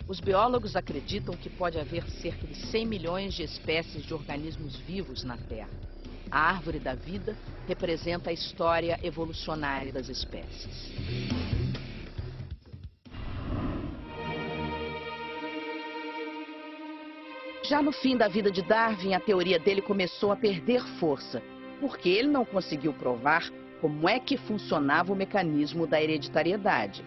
os biólogos acreditam que pode haver cerca de 100 milhões de espécies de organismos vivos na Terra. A árvore da vida representa a história evolucionária das espécies. Já no fim da vida de Darwin, a teoria dele começou a perder força, porque ele não conseguiu provar como é que funcionava o mecanismo da hereditariedade.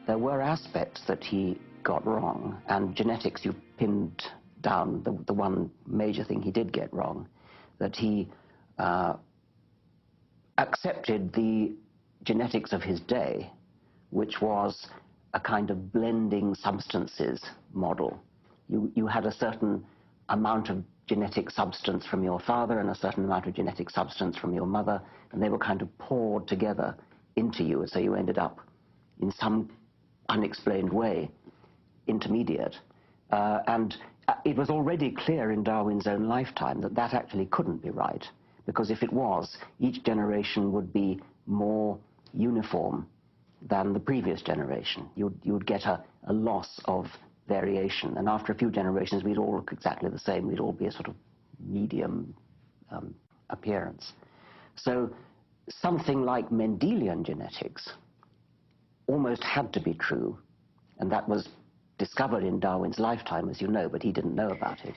There were aspects that he got wrong, and genetics you pinned down the one major thing he did get wrong, that he accepted the genetics of his day, which was a kind of blending substances model. You had a certain amount of genetic substance from your father and a certain amount of genetic substance from your mother, and they were kind of poured together into you, so you ended up in some unexplained way intermediate. And it was already clear in Darwin's own lifetime that that actually couldn't be right, because if it was, each generation would be more uniform than the previous generation. You'd get a loss of variation, and after a few generations we'd all look exactly the same. We'd all be a sort of medium appearance. So something like Mendelian genetics almost had to be true, and that was discovered in Darwin's lifetime, as you know, but he didn't know about it.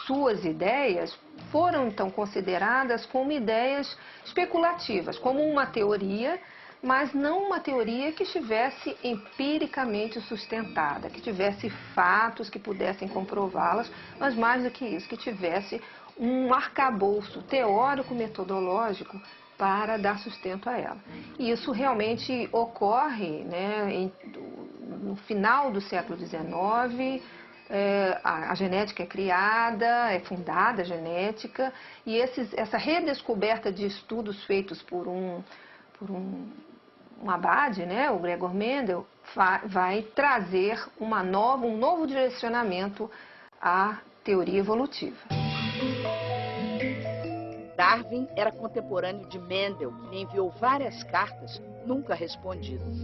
Suas ideias foram então consideradas como ideias especulativas, como uma teoria, mas não uma teoria que estivesse empiricamente sustentada, que tivesse fatos que pudessem comprová-las, mas mais do que isso, que tivesse um arcabouço teórico-metodológico para dar sustento a ela. E isso realmente ocorre, né, no final do século XIX. A genética é criada, é fundada a genética, e essa redescoberta de estudos feitos por um abade, né, o Gregor Mendel, vai trazer um novo direcionamento à teoria evolutiva. Darwin era contemporâneo de Mendel, que lhe enviou várias cartas nunca respondidas.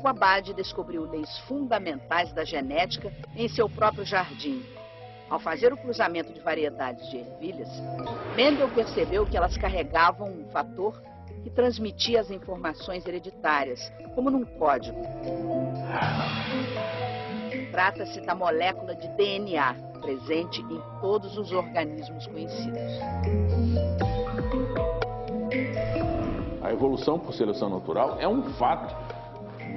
O abade descobriu leis fundamentais da genética em seu próprio jardim. Ao fazer o cruzamento de variedades de ervilhas, Mendel percebeu que elas carregavam um fator que transmitia as informações hereditárias, como num código. Trata-se da molécula de DNA, presente em todos os organismos conhecidos. A evolução por seleção natural é um fato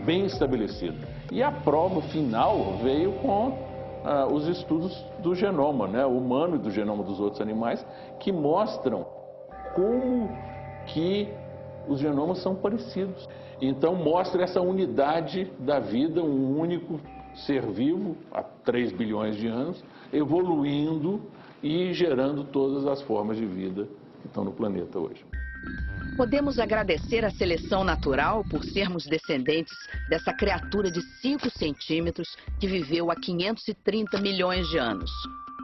bem estabelecido. E a prova final veio com os estudos do genoma, né, humano e do genoma dos outros animais, que mostram como que os genomas são parecidos. Então mostra essa unidade da vida, um único ser vivo há 3 bilhões de anos, evoluindo e gerando todas as formas de vida que estão no planeta hoje. Podemos agradecer à seleção natural por sermos descendentes dessa criatura de 5 centímetros que viveu há 530 milhões de anos.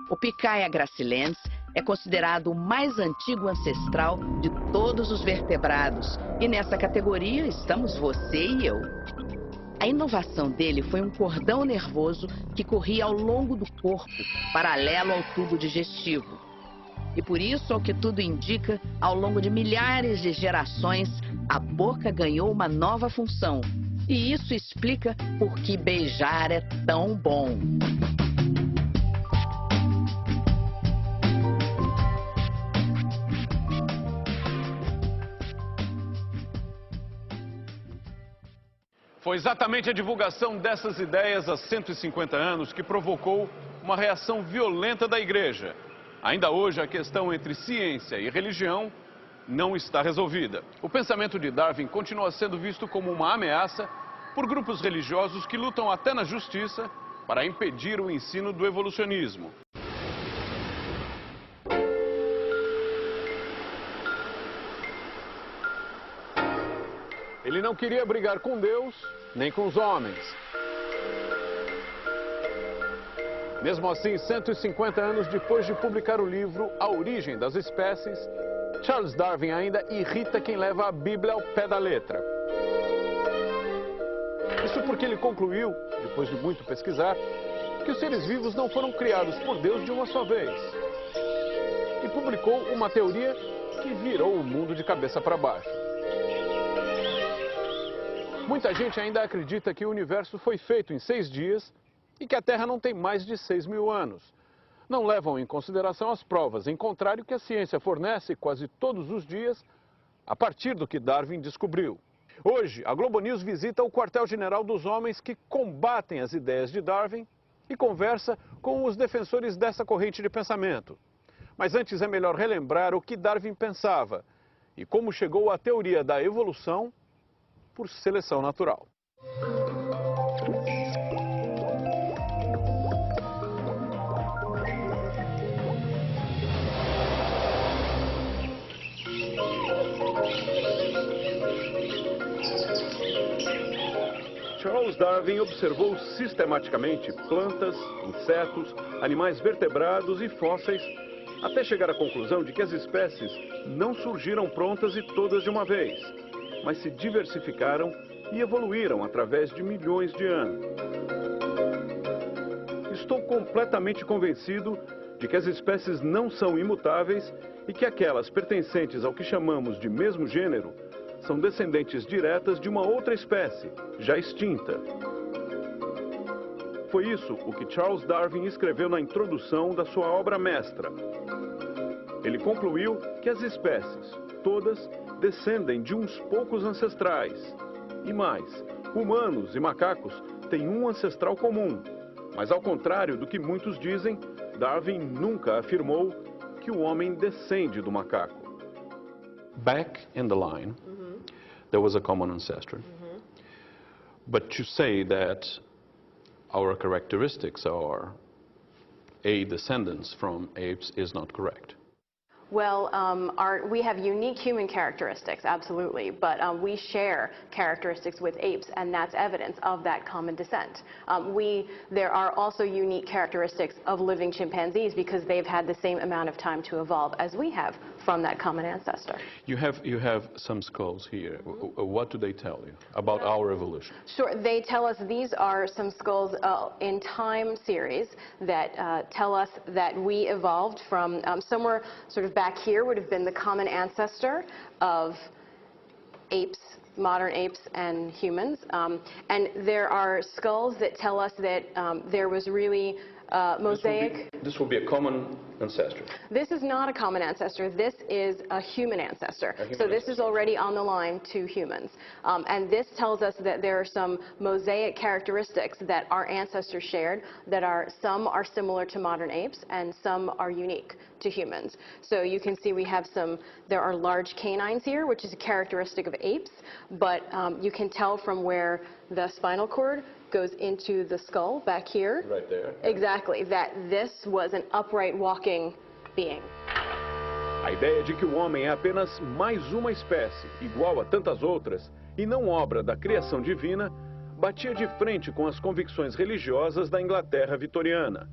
O Picaia gracilens é considerado o mais antigo ancestral de todos os vertebrados e nessa categoria estamos você e eu. A inovação dele foi um cordão nervoso que corria ao longo do corpo, paralelo ao tubo digestivo. E por isso, ao que tudo indica, ao longo de milhares de gerações, a boca ganhou uma nova função. E isso explica por que beijar é tão bom. Foi exatamente a divulgação dessas ideias há 150 anos que provocou uma reação violenta da Igreja. Ainda hoje, a questão entre ciência e religião não está resolvida. O pensamento de Darwin continua sendo visto como uma ameaça por grupos religiosos que lutam até na justiça para impedir o ensino do evolucionismo. Ele não queria brigar com Deus, nem com os homens. Mesmo assim, 150 anos depois de publicar o livro A Origem das Espécies, Charles Darwin ainda irrita quem leva a Bíblia ao pé da letra. Isso porque ele concluiu, depois de muito pesquisar, que os seres vivos não foram criados por Deus de uma só vez. E publicou uma teoria que virou o mundo de cabeça para baixo. Muita gente ainda acredita que o universo foi feito em 6 dias e que a Terra não tem mais de 6 mil anos. Não levam em consideração as provas, em contrário que a ciência fornece quase todos os dias a partir do que Darwin descobriu. Hoje, a Globo News visita o quartel-general dos homens que combatem as ideias de Darwin e conversa com os defensores dessa corrente de pensamento. Mas antes é melhor relembrar o que Darwin pensava e como chegou à teoria da evolução por seleção natural. Charles Darwin observou sistematicamente plantas, insetos, animais vertebrados e fósseis, até chegar à conclusão de que as espécies não surgiram prontas e todas de uma vez, mas se diversificaram e evoluíram através de milhões de anos. Estou completamente convencido de que as espécies não são imutáveis e que aquelas pertencentes ao que chamamos de mesmo gênero são descendentes diretas de uma outra espécie, já extinta. Foi isso o que Charles Darwin escreveu na introdução da sua obra mestra. Ele concluiu que as espécies, todas, descendem de uns poucos ancestrais. E mais, humanos e macacos têm um ancestral comum. Mas ao contrário do que muitos dizem, Darwin nunca afirmou que o homem descende do macaco. Back in the line, there was a common ancestor. But to say that our characteristics are descendants from apes is not correct. Well, we have unique human characteristics, absolutely, but we share characteristics with apes, and that's evidence of that common descent. There are also unique characteristics of living chimpanzees because they've had the same amount of time to evolve as we have from that common ancestor. You have some skulls here. What do they tell you about our evolution? Sure, they tell us these are some skulls in time series that tell us that we evolved from somewhere sort of back here would have been the common ancestor of apes, modern apes and humans. And there are skulls that tell us that there was really mosaic. This will be a common ancestor. This is not a common ancestor. This is a human ancestor. So this is already on the line to humans. And this tells us that there are some mosaic characteristics that our ancestors shared that some are similar to modern apes and some are unique to humans. So you can see there are large canines here, which is a characteristic of apes, but you can tell from where the spinal cord goes into the skull back here. Right there. Exactly, that this was an upright walking being. A ideia de que o homem é apenas mais uma espécie, igual a tantas outras, e não obra da criação divina, batia de frente com as convicções religiosas da Inglaterra vitoriana.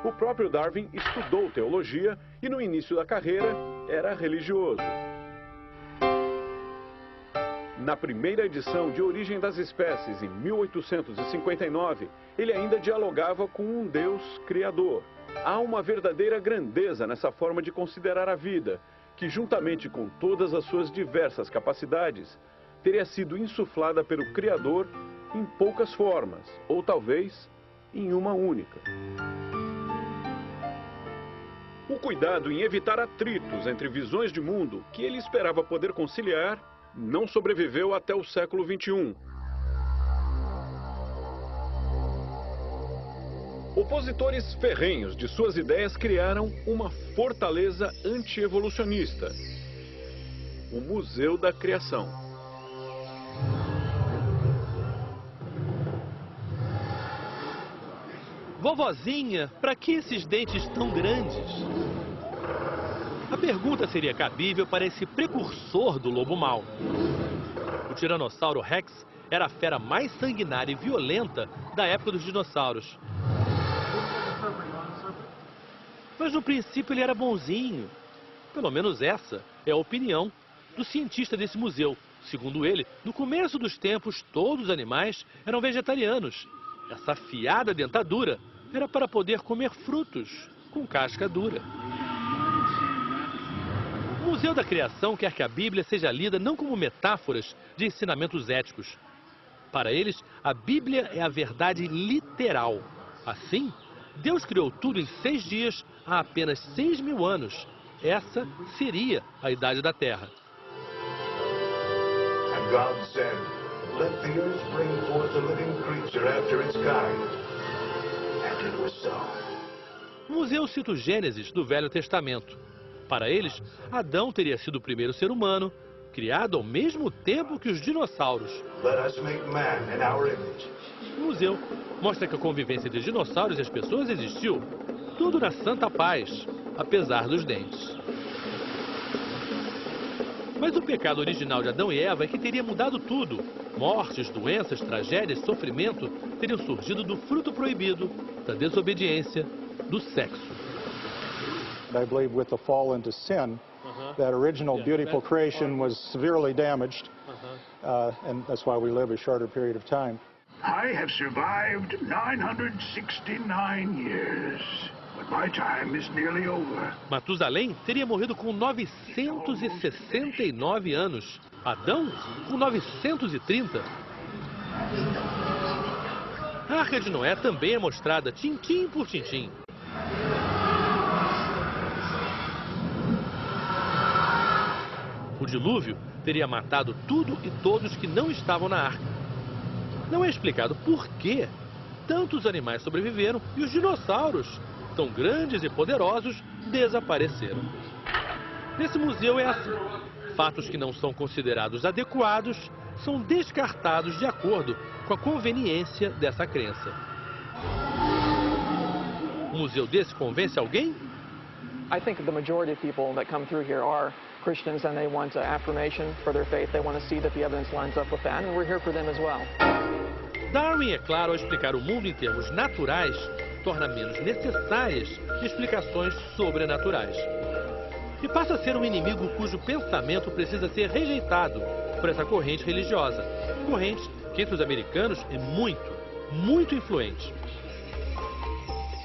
O próprio Darwin estudou teologia e no início da carreira era religioso. Na primeira edição de Origem das Espécies, em 1859, ele ainda dialogava com um Deus criador. Há uma verdadeira grandeza nessa forma de considerar a vida, que juntamente com todas as suas diversas capacidades, teria sido insuflada pelo Criador em poucas formas, ou talvez em uma única. O cuidado em evitar atritos entre visões de mundo que ele esperava poder conciliar não sobreviveu até o século XXI. Opositores ferrenhos de suas ideias criaram uma fortaleza anti-evolucionista, o Museu da Criação. Vovozinha, para que esses dentes tão grandes? A pergunta seria cabível para esse precursor do lobo mau. O Tiranossauro Rex era a fera mais sanguinária e violenta da época dos dinossauros. Mas no princípio ele era bonzinho. Pelo menos essa é a opinião do cientista desse museu. Segundo ele, no começo dos tempos, todos os animais eram vegetarianos. Essa afiada dentadura era para poder comer frutos com casca dura. O Museu da Criação quer que a Bíblia seja lida não como metáforas de ensinamentos éticos. Para eles, a Bíblia é a verdade literal. Assim, Deus criou tudo em 6 dias há apenas 6.000 anos. Essa seria a idade da Terra. And God said, "Let the earth bring forth a living creature after its kind." And it was so. O museu cita o Gênesis do Velho Testamento. Para eles, Adão teria sido o primeiro ser humano, criado ao mesmo tempo que os dinossauros. Let us make man in our image. O museu mostra que a convivência entre dinossauros e as pessoas existiu, tudo na santa paz, apesar dos dentes. Mas o pecado original de Adão e Eva é que teria mudado tudo. Mortes, doenças, tragédias, sofrimento teriam surgido do fruto proibido, da desobediência, do sexo. I believe with the fall into sin, that original beautiful creation was severely damaged, and that's why we live a shorter period of time. I have survived 969 years, but my time is nearly over. Matusalém teria morrido com 969 anos. Adão com 930. A Arca de Noé também é mostrada tintim por tintim. O dilúvio teria matado tudo e todos que não estavam na arca. Não é explicado por que tantos animais sobreviveram e os dinossauros, tão grandes e poderosos, desapareceram. Nesse museu é assim. Fatos que não são considerados adequados são descartados de acordo com a conveniência dessa crença. Um museu desse convence alguém? I think the majority of people that come through here are Christians and they want affirmation for their faith. They want to see that the evidence lines up with that, and we're here for them as well. Darwin, é claro, ao explicar o mundo em termos naturais, torna menos necessárias explicações sobrenaturais. E passa a ser um inimigo cujo pensamento precisa ser rejeitado por essa corrente religiosa. Corrente que entre os americanos é muito influente.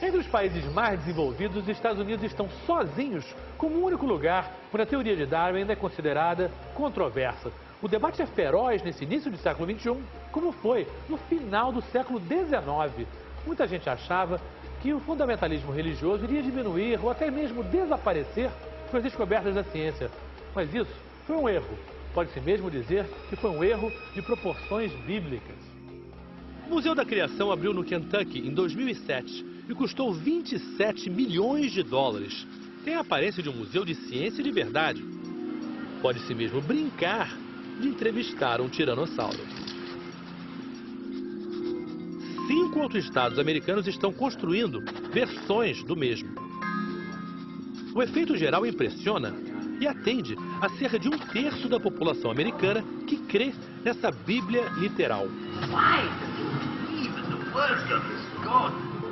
Entre os países mais desenvolvidos, os Estados Unidos estão sozinhos como o único lugar onde a teoria de Darwin ainda é considerada controversa. O debate é feroz nesse início do século XXI, como foi no final do século XIX. Muita gente achava que o fundamentalismo religioso iria diminuir ou até mesmo desaparecer com as descobertas da ciência. Mas isso foi um erro. Pode-se mesmo dizer que foi um erro de proporções bíblicas. O Museu da Criação abriu no Kentucky em 2007 e custou 27 milhões de dólares. Tem a aparência de um museu de ciência e de verdade. Pode-se mesmo brincar de entrevistar um tiranossauro. 5 outros estados americanos estão construindo versões do mesmo. O efeito geral impressiona e atende a cerca de 1/3 da população americana que crê nessa Bíblia literal.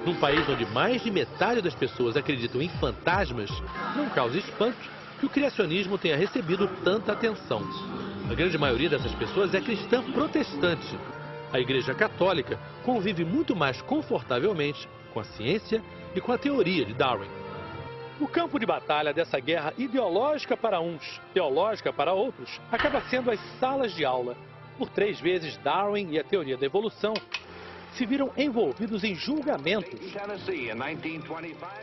Num país onde mais de metade das pessoas acreditam em fantasmas, não causa espanto que o criacionismo tenha recebido tanta atenção. A grande maioria dessas pessoas é cristã protestante. A Igreja Católica convive muito mais confortavelmente com a ciência e com a teoria de Darwin. O campo de batalha dessa guerra ideológica para uns, teológica para outros, acaba sendo as salas de aula. Por 3 vezes, Darwin e a teoria da evolução se viram envolvidos em julgamentos.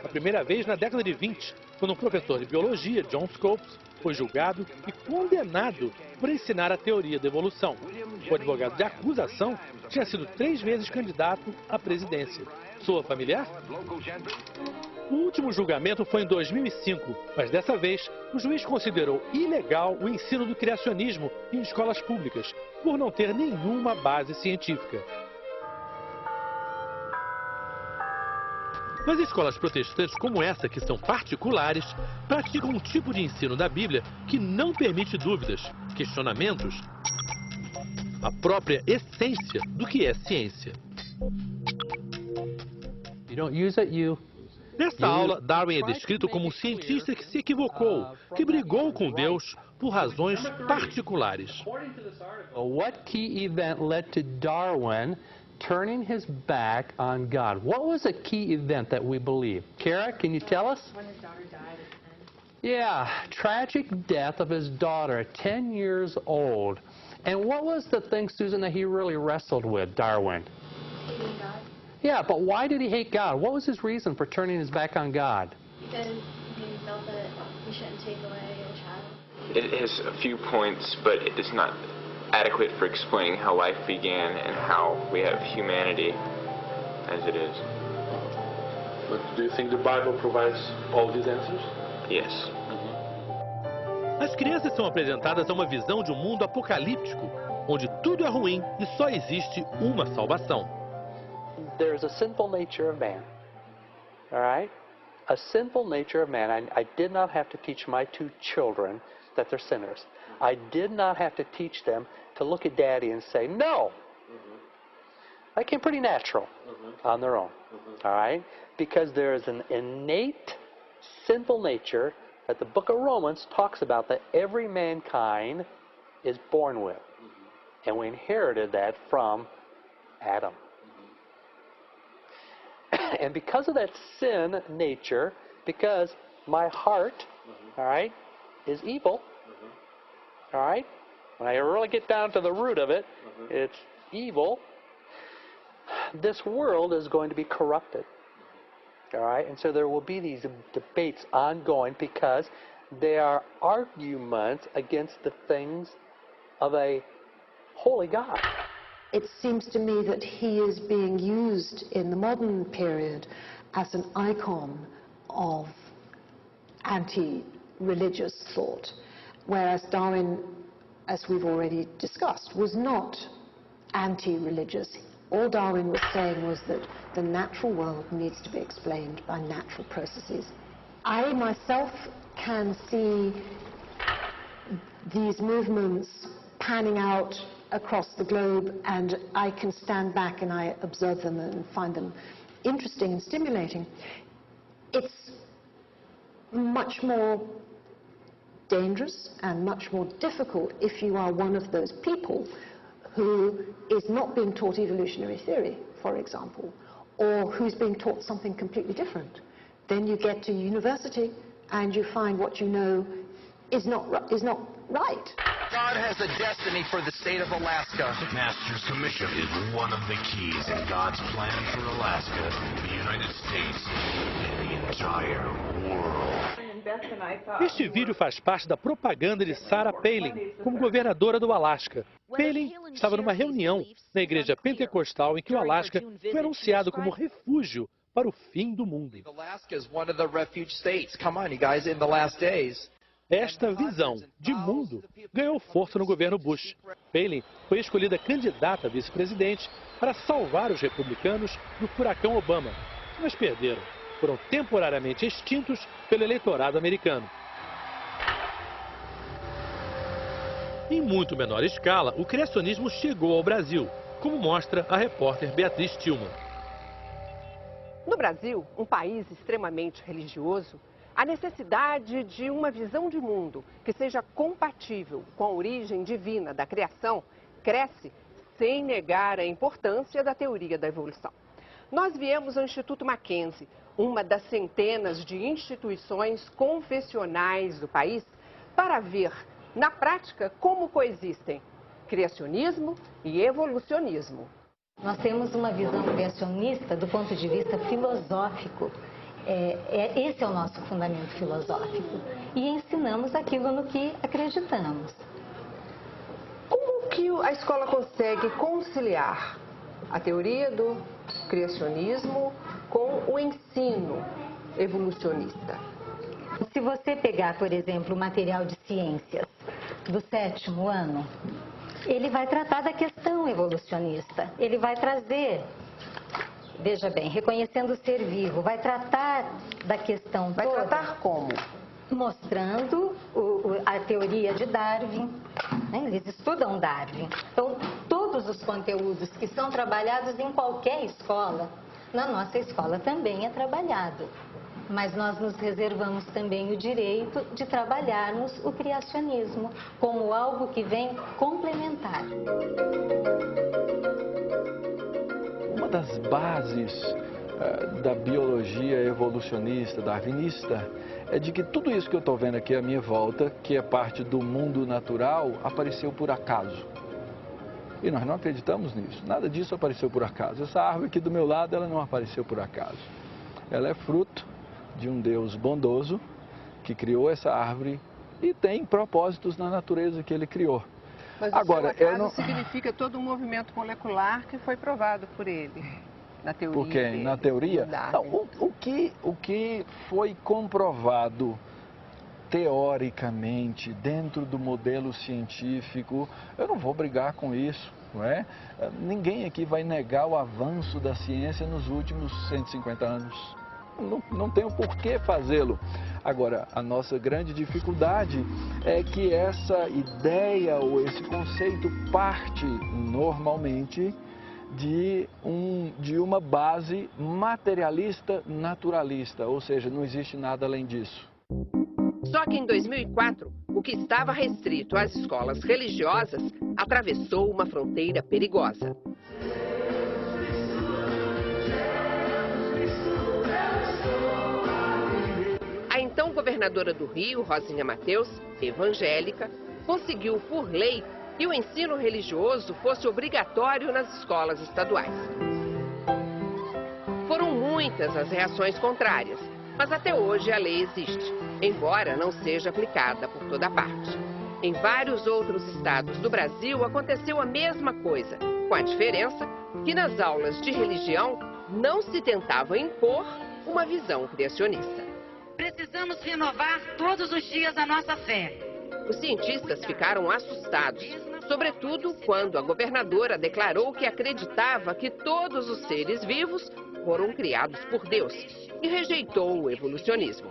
A primeira vez na década de 20, quando um professor de biologia, John Scopes, foi julgado e condenado por ensinar a teoria da evolução. O advogado de acusação tinha sido 3 vezes candidato à presidência. Soa familiar? O último julgamento foi em 2005, mas dessa vez o juiz considerou ilegal o ensino do criacionismo em escolas públicas, por não ter nenhuma base científica. Mas escolas protestantes como essa, que são particulares, praticam um tipo de ensino da Bíblia que não permite dúvidas, questionamentos, a própria essência do que é ciência. Nesta aula, Darwin é descrito como um cientista que se equivocou, que brigou com Deus por razões particulares. What key event led to Darwin turning his back on God? What was a key event that we believe? Kara, can you tell us? When his daughter died. Yeah, tragic death of his daughter at 10 years old. And what was the thing, Susan, that he really wrestled with, Darwin? Hating God. Yeah, but why did he hate God? What was his reason for turning his back on God? Because he felt that he shouldn't take away a child. It has a few points, but it is not adequate for explaining how life began and how we have humanity as it is. But do you think the Bible provides all these answers? Yes. As crianças são apresentadas a uma visão de um mundo apocalíptico, onde tudo é ruim e só existe uma salvação. There's a sinful nature of man, all right? A sinful nature of man. I did not have to teach my 2 children that they're sinners. I did not have to teach them to look at Daddy and say, no. That came pretty natural on their own, all right? Because there is an innate sinful nature that the book of Romans talks about that every mankind is born with. And we inherited that from Adam. And because of that sin nature, because my heart, all right, is evil, all right, when I really get down to the root of it, it's evil, this world is going to be corrupted, all right? And so there will be these debates ongoing because they are arguments against the things of a holy God. It seems to me that he is being used in the modern period as an icon of anti-religious thought, whereas Darwin, as we've already discussed, was not anti-religious. All Darwin was saying was that the natural world needs to be explained by natural processes. I myself can see these movements panning out across the globe, and I can stand back and I observe them and find them interesting and stimulating. It's much more dangerous and much more difficult if you are one of those people who is not being taught evolutionary theory, for example, or who's being taught something completely different. Then you get to university and you find what you know is not right. God has a destiny for the state of Alaska. Master's Commission is one of the keys in God's plan for Alaska, the United States, and the entire world. Este vídeo faz parte da propaganda de Sarah Palin como governadora do Alasca. Palin estava numa reunião na igreja pentecostal em que o Alasca foi anunciado como refúgio para o fim do mundo. Alaska is one of the refuge states. Come on, you guys, in the last days. Esta visão de mundo ganhou força no governo Bush. Palin foi escolhida candidata a vice-presidente para salvar os republicanos do furacão Obama, mas perderam. foram temporariamente extintos pelo eleitorado americano. Em muito menor escala, o criacionismo chegou ao Brasil, como mostra a repórter Beatriz Tillman. No Brasil, um país extremamente religioso, a necessidade de uma visão de mundo que seja compatível com a origem divina da criação cresce sem negar a importância da teoria da evolução. Nós viemos ao Instituto Mackenzie, uma das centenas de instituições confessionais do país, para ver, na prática, como coexistem criacionismo e evolucionismo. Nós temos uma visão criacionista do ponto de vista filosófico. Esse é o nosso fundamento filosófico. E ensinamos aquilo no que acreditamos. Como que a escola consegue conciliar a teoria do criacionismo com o ensino evolucionista? Se você pegar, por exemplo, o material de ciências do 7º ano, ele vai tratar da questão evolucionista. Ele vai trazer, veja bem, reconhecendo o ser vivo, vai tratar da questão toda. Vai tratar como? Mostrando a teoria de Darwin, né? Eles estudam Darwin. Então, todos os conteúdos que são trabalhados em qualquer escola, na nossa escola também é trabalhado. Mas nós nos reservamos também o direito de trabalharmos o criacionismo como algo que vem complementar. Uma das bases da biologia evolucionista, darwinista, é de que tudo isso que eu estou vendo aqui à minha volta, que é parte do mundo natural, apareceu por acaso. E nós não acreditamos nisso. Nada disso apareceu por acaso. Essa árvore aqui do meu lado, ela não apareceu por acaso. Ela é fruto de um Deus bondoso que criou essa árvore e tem propósitos na natureza que ele criou. Mas agora, não significa todo um movimento molecular que foi provado por ele, na teoria. Porque na teoria, não, o que foi comprovado teoricamente dentro do modelo científico, eu não vou brigar com isso, não é? Ninguém aqui vai negar o avanço da ciência nos últimos 150 anos. Não tem o porquê fazê-lo. Agora, a nossa grande dificuldade é que essa ideia ou esse conceito parte normalmente de uma base materialista naturalista, ou seja, não existe nada além disso. Só que em 2004, o que estava restrito às escolas religiosas atravessou uma fronteira perigosa. A então governadora do Rio, Rosinha Mateus, evangélica, conseguiu por lei que o ensino religioso fosse obrigatório nas escolas estaduais. Foram muitas as reações contrárias, mas até hoje a lei existe, embora não seja aplicada por toda parte. Em vários outros estados do Brasil aconteceu a mesma coisa, com a diferença que nas aulas de religião não se tentava impor uma visão criacionista. Precisamos renovar todos os dias a nossa fé. Os cientistas ficaram assustados, sobretudo quando a governadora declarou que acreditava que todos os seres vivos foram criados por Deus e rejeitou o evolucionismo.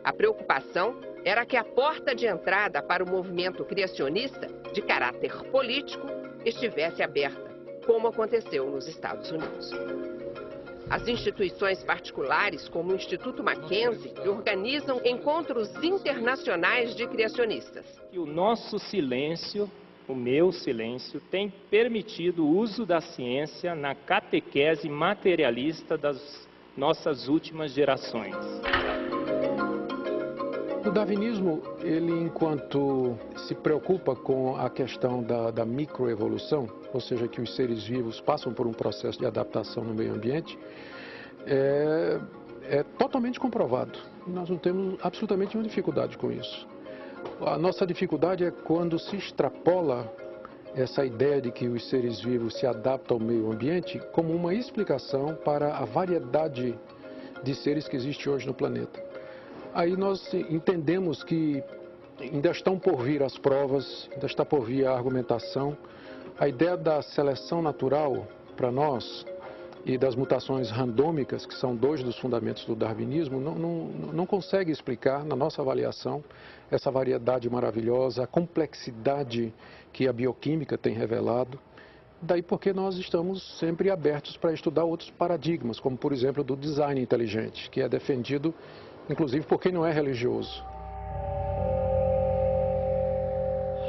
A preocupação era que a porta de entrada para o movimento criacionista, de caráter político, estivesse aberta, como aconteceu nos Estados Unidos. As instituições particulares, como o Instituto Mackenzie, organizam encontros internacionais de criacionistas. O nosso silêncio, o meu silêncio, tem permitido o uso da ciência na catequese materialista das nossas últimas gerações. O darwinismo, ele enquanto se preocupa com a questão da microevolução, ou seja, que os seres vivos passam por um processo de adaptação no meio ambiente, é totalmente comprovado. Nós não temos absolutamente nenhuma dificuldade com isso. A nossa dificuldade é quando se extrapola essa ideia de que os seres vivos se adaptam ao meio ambiente como uma explicação para a variedade de seres que existe hoje no planeta. Aí nós entendemos que ainda estão por vir as provas, ainda está por vir a argumentação. A ideia da seleção natural, para nós, e das mutações randômicas, que são dois dos fundamentos do darwinismo, não consegue explicar, na nossa avaliação, essa variedade maravilhosa, a complexidade que a bioquímica tem revelado. Daí porque nós estamos sempre abertos para estudar outros paradigmas, como por exemplo do design inteligente, que é defendido inclusive por quem não é religioso.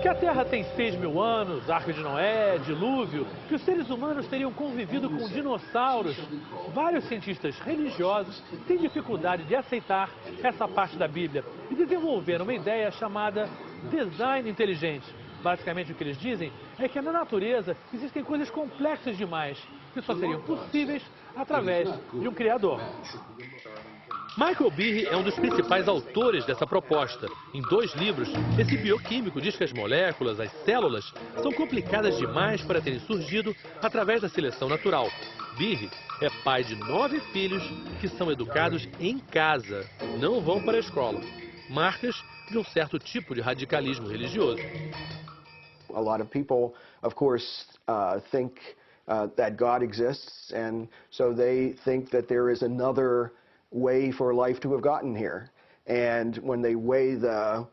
Que a Terra tem 6.000 anos, Arca de Noé, dilúvio, que os seres humanos teriam convivido com dinossauros. Vários cientistas religiosos têm dificuldade de aceitar essa parte da Bíblia e desenvolveram uma ideia chamada design inteligente. Basicamente o que eles dizem é que na natureza existem coisas complexas demais que só seriam possíveis através de um criador. Michael Behe é um dos principais autores dessa proposta. Em 2 livros, esse bioquímico diz que as moléculas, as células, são complicadas demais para terem surgido através da seleção natural. Behe é pai de 9 filhos que são educados em casa, não vão para a escola. Marcas de um certo tipo de radicalismo religioso. A lot of people, of course, think that God exists, and so they think that there is another way for life to have gotten here. And when they weigh the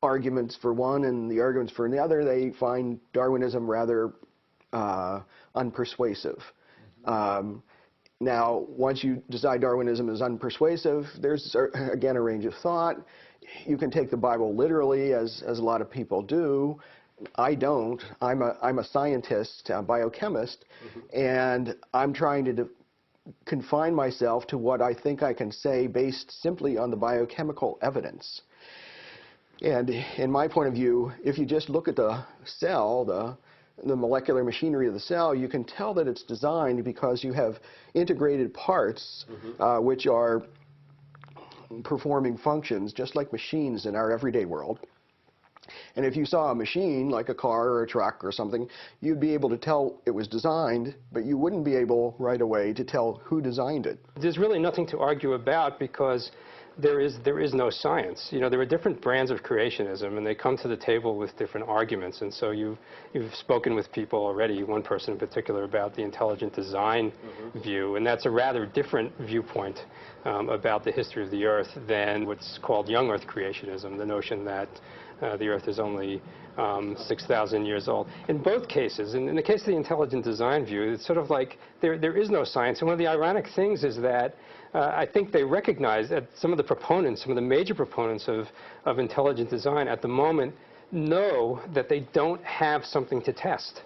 arguments for one and the arguments for the other, they find Darwinism rather unpersuasive. Now, once you decide Darwinism is unpersuasive, there's, again, a range of thought. You can take the Bible literally, as a lot of people do. I don't. I'm a scientist, a biochemist, and I'm trying to confine myself to what I think I can say based simply on the biochemical evidence. And in my point of view, if you just look at the cell, the molecular machinery of the cell, you can tell that it's designed because you have integrated parts which are performing functions just like machines in our everyday world. And if you saw a machine, like a car or a truck or something, you'd be able to tell it was designed, but you wouldn't be able right away to tell who designed it. There's really nothing to argue about because there is no science. You know, there are different brands of creationism, and they come to the table with different arguments. And so you've spoken with people already, one person in particular, about the intelligent design view, and that's a rather different viewpoint about the history of the Earth than what's called young Earth creationism, the notion that the Earth is only 6,000 years old. In both cases, in the case of the intelligent design view, it's sort of like there is no science. And one of the ironic things is that I think they recognize that some of the proponents, some of the major proponents of intelligent design at the moment know that they don't have something to test.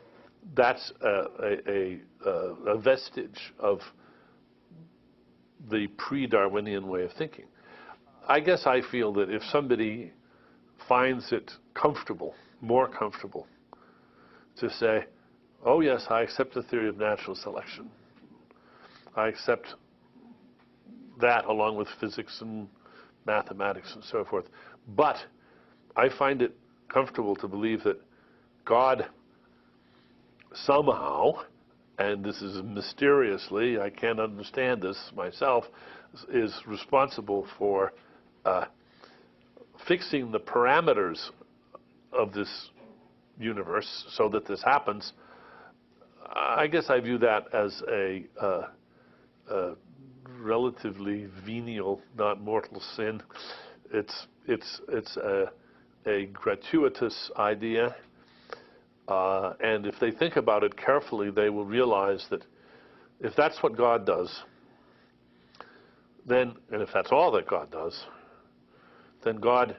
That's a vestige of the pre-Darwinian way of thinking. I guess I feel that if somebody finds it comfortable, more comfortable, to say, oh yes, I accept the theory of natural selection. I accept that along with physics and mathematics and so forth. But I find it comfortable to believe that God somehow, and this is mysteriously, I can't understand this myself, is responsible for fixing the parameters of this universe so that this happens. I guess I view that as a relatively venial, not mortal sin. It's a gratuitous idea, and if they think about it carefully, they will realize that if that's what God does, then, and if that's all that God does, then God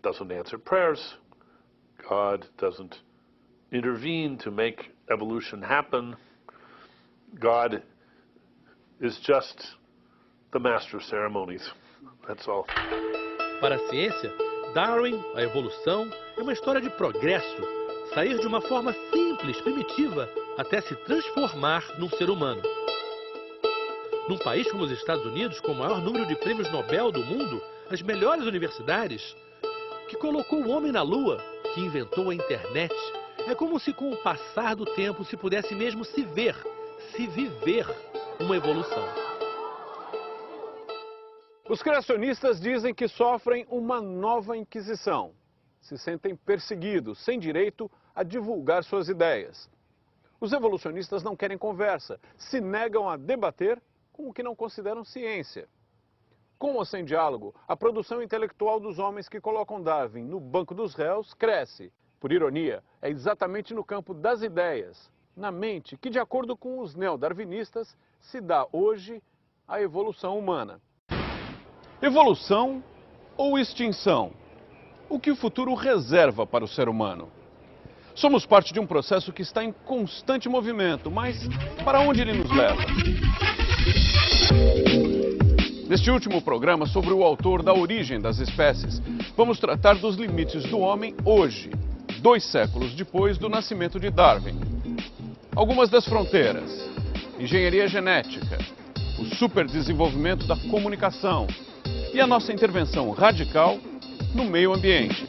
doesn't answer prayers, God doesn't intervene to make evolution happen, God is just the master of ceremonies. That's all. Para a ciência, Darwin, a evolução, é uma história de progresso, sair de uma forma simples, primitiva, até se transformar num ser humano. Num país como os Estados Unidos, com o maior número de prêmios Nobel do mundo, as melhores universidades, que colocou o homem na Lua, que inventou a internet, é como se com o passar do tempo se pudesse mesmo se ver, se viver uma evolução. Os criacionistas dizem que sofrem uma nova inquisição. Se sentem perseguidos, sem direito a divulgar suas ideias. Os evolucionistas não querem conversa, se negam a debater com o que não consideram ciência. Com ou sem diálogo, a produção intelectual dos homens que colocam Darwin no banco dos réus cresce. Por ironia, é exatamente no campo das ideias, na mente, que, de acordo com os neodarwinistas, se dá hoje a evolução humana. Evolução ou extinção? O que o futuro reserva para o ser humano? Somos parte de um processo que está em constante movimento, mas para onde ele nos leva? Neste último programa sobre o autor da origem das espécies, vamos tratar dos limites do homem hoje, 2 séculos depois do nascimento de Darwin. Algumas das fronteiras, engenharia genética, o superdesenvolvimento da comunicação e a nossa intervenção radical no meio ambiente.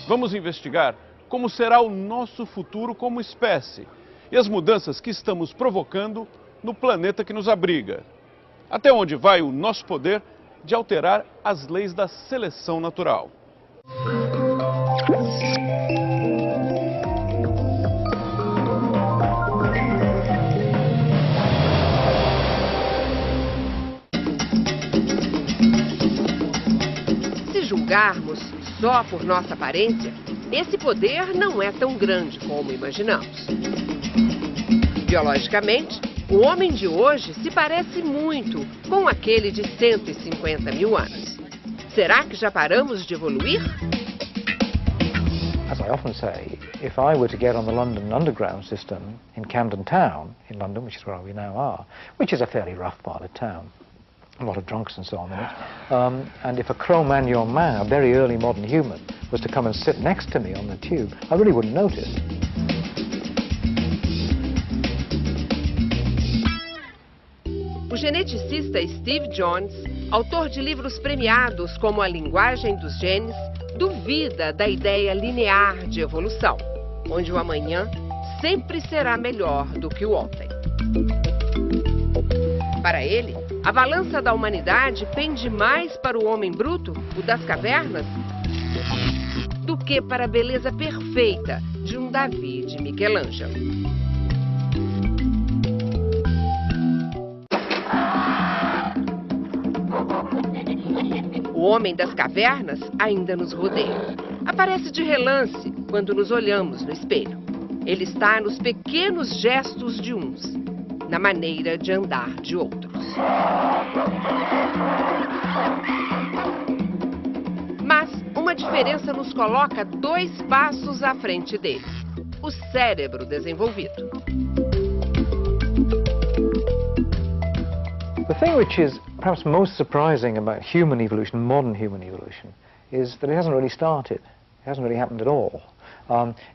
Vamos investigar como será o nosso futuro como espécie e as mudanças que estamos provocando no planeta que nos abriga. Até onde vai o nosso poder de alterar as leis da seleção natural. Se julgarmos só por nossa aparência, esse poder não é tão grande como imaginamos. Biologicamente, o homem de hoje se parece muito com aquele de 150 mil anos. Será que já paramos de evoluir? As I often say, if I were to get on the London Underground system in Camden Town, in London, which is where we now are, which is a fairly rough part of town, a lot of drunks and so on in it, and if a Cro-Magnon man, a very early modern human, was to come and sit next to me on the tube, I really wouldn't notice. O geneticista Steve Jones, autor de livros premiados como A Linguagem dos Genes, duvida da ideia linear de evolução, onde o amanhã sempre será melhor do que o ontem. Para ele, a balança da humanidade pende mais para o homem bruto, o das cavernas, do que para a beleza perfeita de um Davi de Michelangelo. O homem das cavernas ainda nos rodeia. Aparece de relance quando nos olhamos no espelho. Ele está nos pequenos gestos de uns, na maneira de andar de outros. Mas uma diferença nos coloca 2 passos à frente deles: o cérebro desenvolvido. The thing which is perhaps most surprising about human evolution, modern human evolution, is that it hasn't really started. It hasn't really happened at all.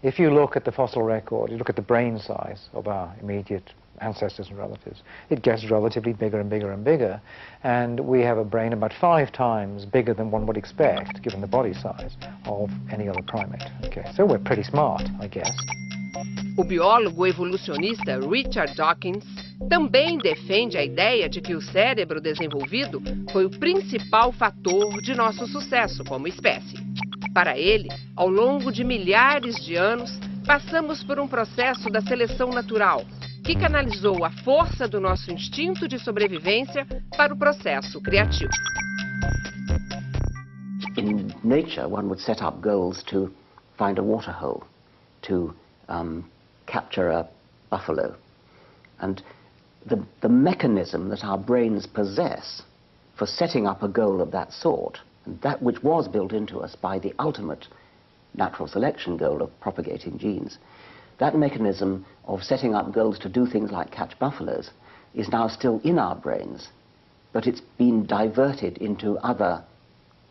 If you look at the fossil record, you look at the brain size of our immediate ancestors and relatives, it gets relatively bigger and bigger and bigger, and we have a brain about 5 times bigger than one would expect, given the body size of any other primate. Okay, so we're pretty smart, I guess. O biólogo evolucionista Richard Dawkins também defende a ideia de que o cérebro desenvolvido foi o principal fator de nosso sucesso como espécie. Para ele, ao longo de milhares de anos, passamos por um processo da seleção natural, que canalizou a força do nosso instinto de sobrevivência para o processo criativo. In nature, one would set up goals to find a water hole, to capture a buffalo. And the mechanism that our brains possess for setting up a goal of that sort, and that which was built into us by the ultimate natural selection goal of propagating genes, that mechanism of setting up goals to do things like catch buffaloes is now still in our brains, but it's been diverted into other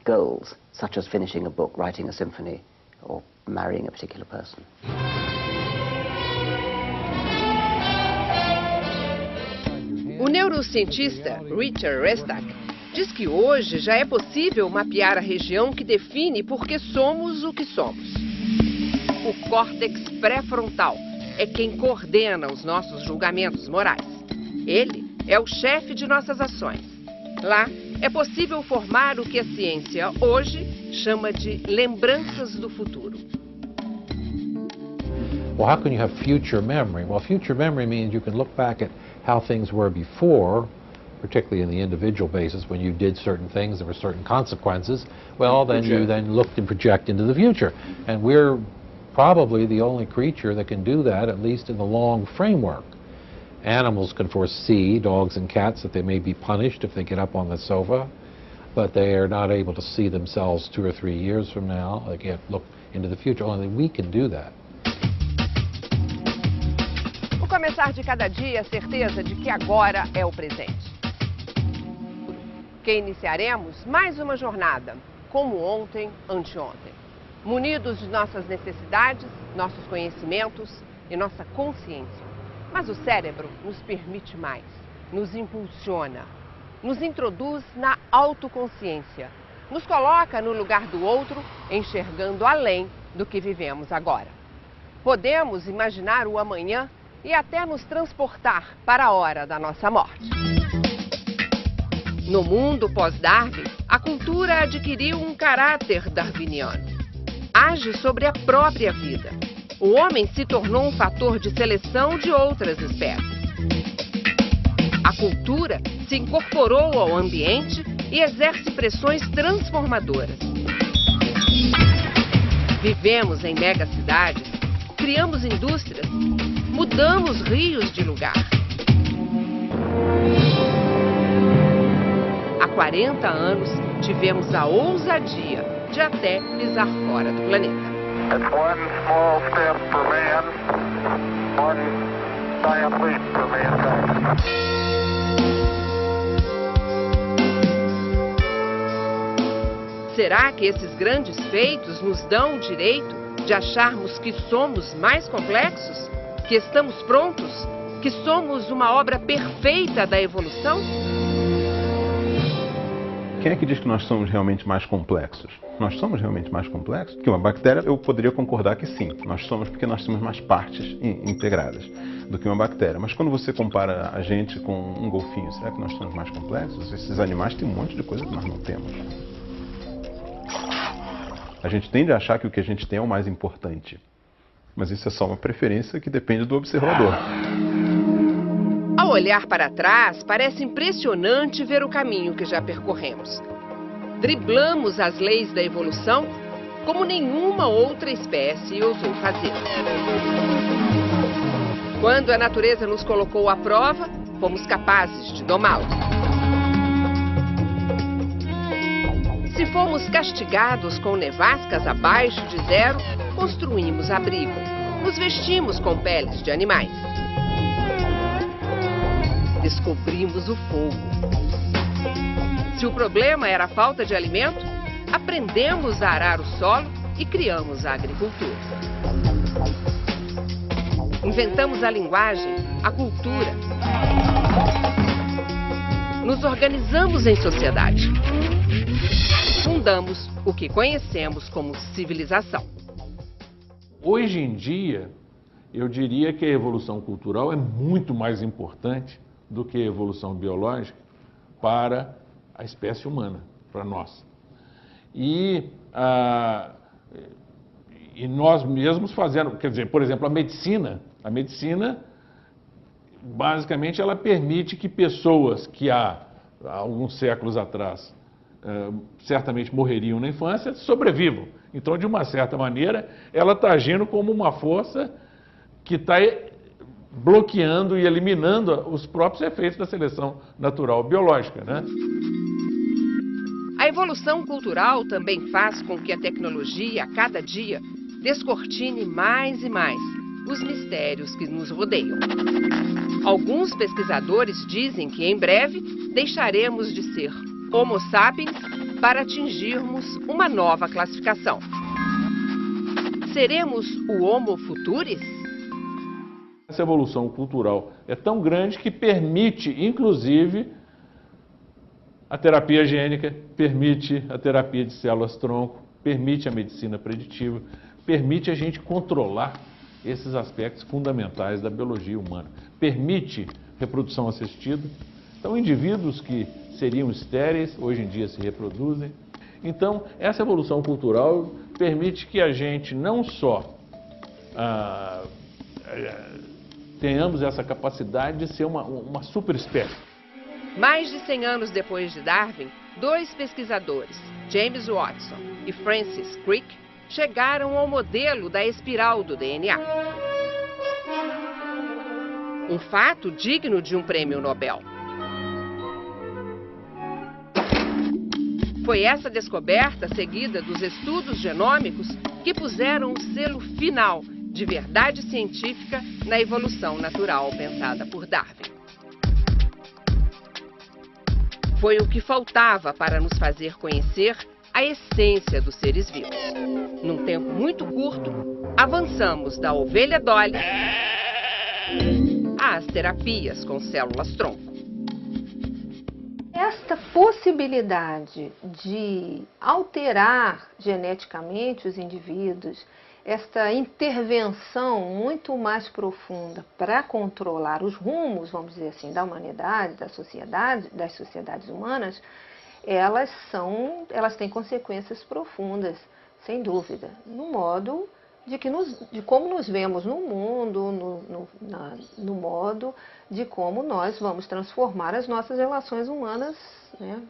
goals, such as finishing a book, writing a symphony, or marrying a particular person. O neurocientista Richard Restak diz que hoje já é possível mapear a região que define por que somos o que somos. O córtex pré-frontal é quem coordena os nossos julgamentos morais. Ele é o chefe de nossas ações. Lá é possível formar o que a ciência hoje chama de lembranças do futuro. well, how can you have future memory? Well, future memory means you can look back at how things were before, particularly in the individual basis, when you did certain things, there were certain consequences. Well, then you then looked and project into the future. And we're probably the only creature that can do that, at least in the long framework. Animals can foresee, dogs and cats, that they may be punished if they get up on the sofa, but they are not able to see themselves 2 or 3 years from now. They can't look into the future. Only we can do that. O começar de cada dia, a certeza de que agora é o presente. Que iniciaremos mais uma jornada, como ontem, anteontem, munidos de nossas necessidades, nossos conhecimentos e nossa consciência. Mas o cérebro nos permite mais, nos impulsiona, nos introduz na autoconsciência, nos coloca no lugar do outro, enxergando além do que vivemos agora. Podemos imaginar o amanhã e até nos transportar para a hora da nossa morte. No mundo pós-Darwin, a cultura adquiriu um caráter darwiniano. Age sobre a própria vida. O homem se tornou um fator de seleção de outras espécies. A cultura se incorporou ao ambiente e exerce pressões transformadoras. Vivemos em megacidades, criamos indústrias, mudamos rios de lugar. Há 40 anos, tivemos a ousadia de até pisar fora do planeta. It's one small step for man, one giant leap for mankind. Será que esses grandes feitos nos dão o direito de acharmos que somos mais complexos? Que estamos prontos? Que somos uma obra perfeita da evolução? Quem é que diz que nós somos realmente mais complexos? Nós somos realmente mais complexos? Porque uma bactéria, eu poderia concordar que sim, nós somos, porque nós temos mais partes integradas do que uma bactéria. Mas quando você compara a gente com um golfinho, será que nós somos mais complexos? Esses animais têm um monte de coisa que nós não temos. A gente tende a achar que o que a gente tem é o mais importante. Mas isso é só uma preferência que depende do observador. Ao olhar para trás, parece impressionante ver o caminho que já percorremos. Driblamos as leis da evolução como nenhuma outra espécie ousou fazer. Quando a natureza nos colocou à prova, fomos capazes de domá-la. Se fomos castigados com nevascas abaixo de zero, construímos abrigo. Nos vestimos com peles de animais. Descobrimos o fogo. Se o problema era a falta de alimento, aprendemos a arar o solo e criamos a agricultura. Inventamos a linguagem, a cultura. Nos organizamos em sociedade. Fundamos o que conhecemos como civilização. Hoje em dia, eu diria que a evolução cultural é muito mais importante do que a evolução biológica para a espécie humana, para nós. E nós mesmos fazendo, quer dizer, por exemplo, a medicina basicamente ela permite que pessoas que há alguns séculos atrás certamente morreriam na infância, sobrevivam. Então, de uma certa maneira, ela está agindo como uma força que está bloqueando e eliminando os próprios efeitos da seleção natural biológica, né? A evolução cultural também faz com que a tecnologia, a cada dia, descortine mais e mais os mistérios que nos rodeiam. Alguns pesquisadores dizem que, em breve, deixaremos de ser Homo sapiens para atingirmos uma nova classificação. Seremos o Homo futuris? Essa evolução cultural é tão grande que permite, inclusive, a terapia gênica, permite a terapia de células-tronco, permite a medicina preditiva, permite a gente controlar esses aspectos fundamentais da biologia humana, permite reprodução assistida. Então, indivíduos que seriam estéreis, hoje em dia se reproduzem. Então, essa evolução cultural permite que a gente não só tenhamos essa capacidade de ser uma super espécie. Mais de 100 anos depois de Darwin, 2 pesquisadores, James Watson e Francis Crick, chegaram ao modelo da espiral do DNA. Um fato digno de um prêmio Nobel. Foi essa descoberta, seguida dos estudos genômicos, que puseram o selo final de verdade científica na evolução natural pensada por Darwin. Foi o que faltava para nos fazer conhecer a essência dos seres vivos. Num tempo muito curto, avançamos da ovelha Dolly às terapias com células-tronco. Esta possibilidade de alterar geneticamente os indivíduos, esta intervenção muito mais profunda para controlar os rumos, vamos dizer assim, da humanidade, das sociedades humanas, elas têm consequências profundas, sem dúvida, no modo de como nos vemos no mundo, no modo de como nós vamos transformar as nossas relações humanas, né,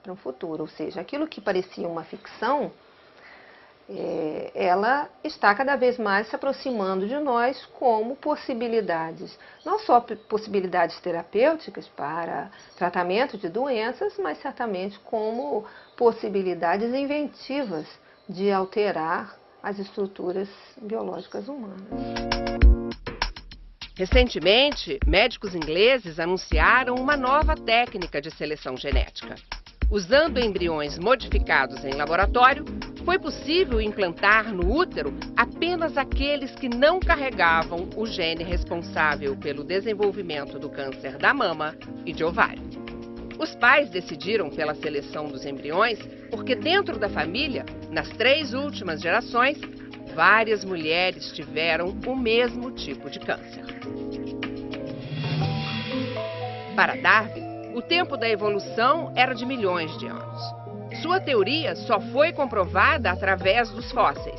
para o futuro. Ou seja, aquilo que parecia uma ficção, ela está cada vez mais se aproximando de nós como possibilidades, não só possibilidades terapêuticas para tratamento de doenças, mas certamente como possibilidades inventivas de alterar as estruturas biológicas humanas. Recentemente, médicos ingleses anunciaram uma nova técnica de seleção genética. Usando embriões modificados em laboratório, foi possível implantar no útero apenas aqueles que não carregavam o gene responsável pelo desenvolvimento do câncer da mama e de ovário. Os pais decidiram pela seleção dos embriões porque dentro da família, nas 3 últimas gerações, várias mulheres tiveram o mesmo tipo de câncer. Para Darwin, o tempo da evolução era de milhões de anos. Sua teoria só foi comprovada através dos fósseis.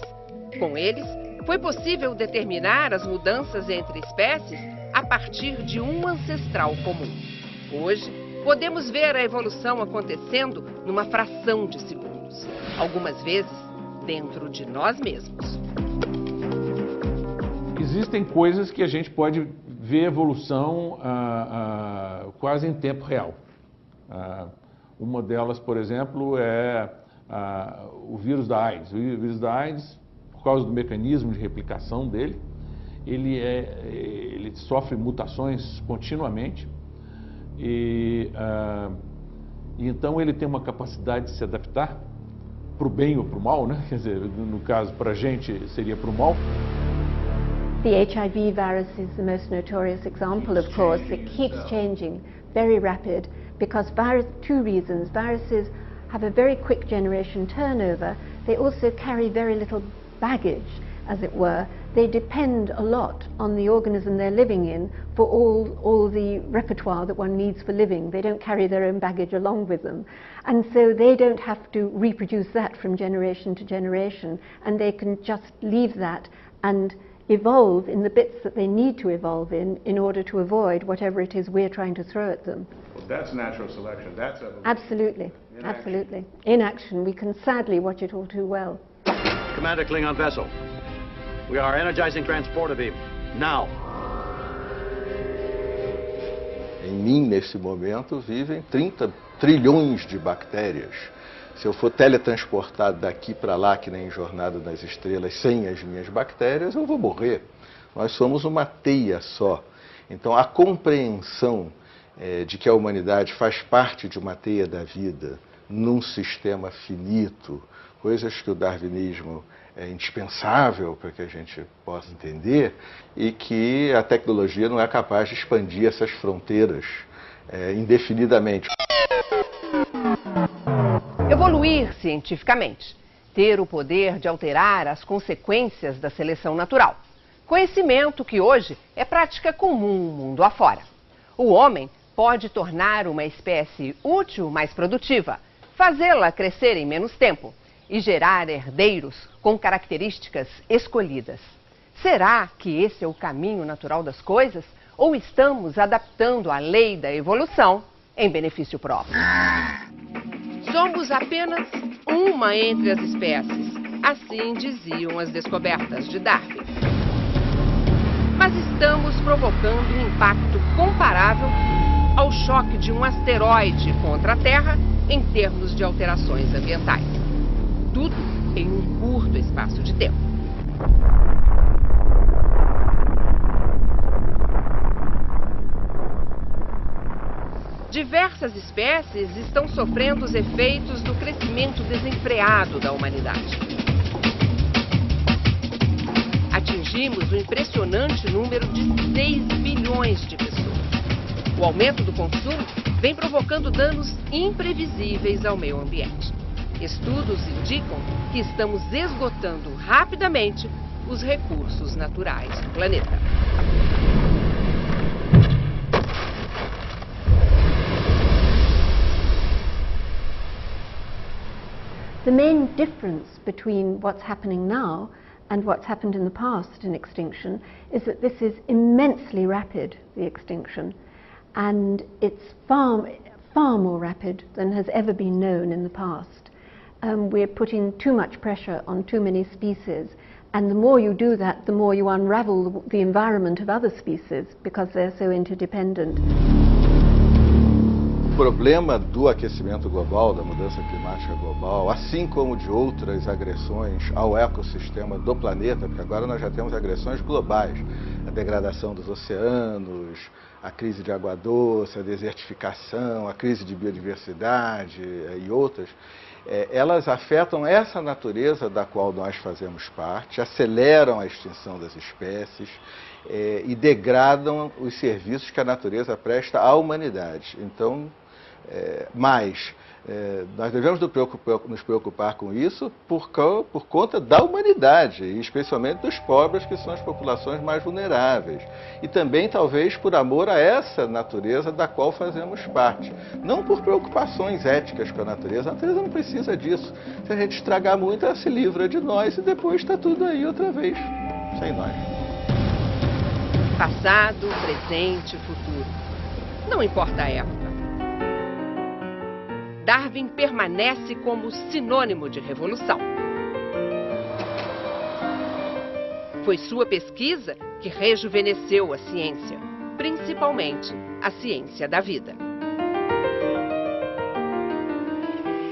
Com eles, foi possível determinar as mudanças entre espécies a partir de um ancestral comum. Hoje, podemos ver a evolução acontecendo numa fração de segundos, algumas vezes dentro de nós mesmos. Existem coisas que a gente pode ver evolução quase em tempo real. Uma delas, por exemplo, é o vírus da AIDS. O vírus da AIDS, por causa do mecanismo de replicação dele, ele sofre mutações continuamente e então ele tem uma capacidade de se adaptar para o bem ou para o mal, né? Quer dizer, no caso, para a gente seria para o mal. The HIV virus is the most notorious example, of course. It keeps changing, very rapid, because two reasons. Viruses have a very quick generation turnover. They also carry very little baggage, as it were. They depend a lot on the organism they're living in for all the repertoire that one needs for living. They don't carry their own baggage along with them. And so they don't have to reproduce that from generation to generation, and they can just leave that and evolve in the bits that they need to evolve in order to avoid whatever it is we're trying to throw at them. Well, that's natural selection. That's evolution. Absolutely. In absolutely. In action. We can sadly watch it all too well. Commander Klingon vessel. We are energizing transporter beam. Now. Em mim, nesse momento, vivem 30 trilhões de bactérias. Se eu for teletransportado daqui para lá, que nem Jornada nas Estrelas, sem as minhas bactérias, eu vou morrer. Nós somos uma teia só. Então, a compreensão de que a humanidade faz parte de uma teia da vida, num sistema finito, coisas que o darwinismo é indispensável para que a gente possa entender, e que a tecnologia não é capaz de expandir essas fronteiras indefinidamente. Evoluir cientificamente, ter o poder de alterar as consequências da seleção natural. Conhecimento que hoje é prática comum mundo afora. O homem pode tornar uma espécie útil mais produtiva, fazê-la crescer em menos tempo e gerar herdeiros com características escolhidas. Será que esse é o caminho natural das coisas? Ou estamos adaptando a lei da evolução em benefício próprio? Somos apenas uma entre as espécies. Assim diziam as descobertas de Darwin. Mas estamos provocando um impacto comparável ao choque de um asteroide contra a Terra em termos de alterações ambientais. Tudo em um curto espaço de tempo. Diversas espécies estão sofrendo os efeitos do crescimento desenfreado da humanidade. Atingimos o impressionante número de 6 bilhões de pessoas. O aumento do consumo vem provocando danos imprevisíveis ao meio ambiente. Estudos indicam que estamos esgotando rapidamente os recursos naturais do planeta. The main difference between what's happening now and what's happened in the past in extinction is that this is immensely rapid, the extinction, and it's far more rapid than has ever been known in the past. We're putting too much pressure on too many species, and the more you do that, the more you unravel the environment of other species because they're so interdependent. O problema do aquecimento global, da mudança climática global, assim como de outras agressões ao ecossistema do planeta, porque agora nós já temos agressões globais, a degradação dos oceanos, a crise de água doce, a desertificação, a crise de biodiversidade e outras, elas afetam essa natureza da qual nós fazemos parte, aceleram a extinção das espécies e degradam os serviços que a natureza presta à humanidade. Então, nós devemos nos preocupar com isso por conta da humanidade, e especialmente dos pobres, que são as populações mais vulneráveis. E também, talvez, por amor a essa natureza da qual fazemos parte. Não por preocupações éticas com a natureza não precisa disso. Se a gente estragar muito, ela se livra de nós e depois está tudo aí outra vez, sem nós. Passado, presente, futuro. Não importa a época. Darwin permanece como sinônimo de revolução. Foi sua pesquisa que rejuvenesceu a ciência, principalmente a ciência da vida.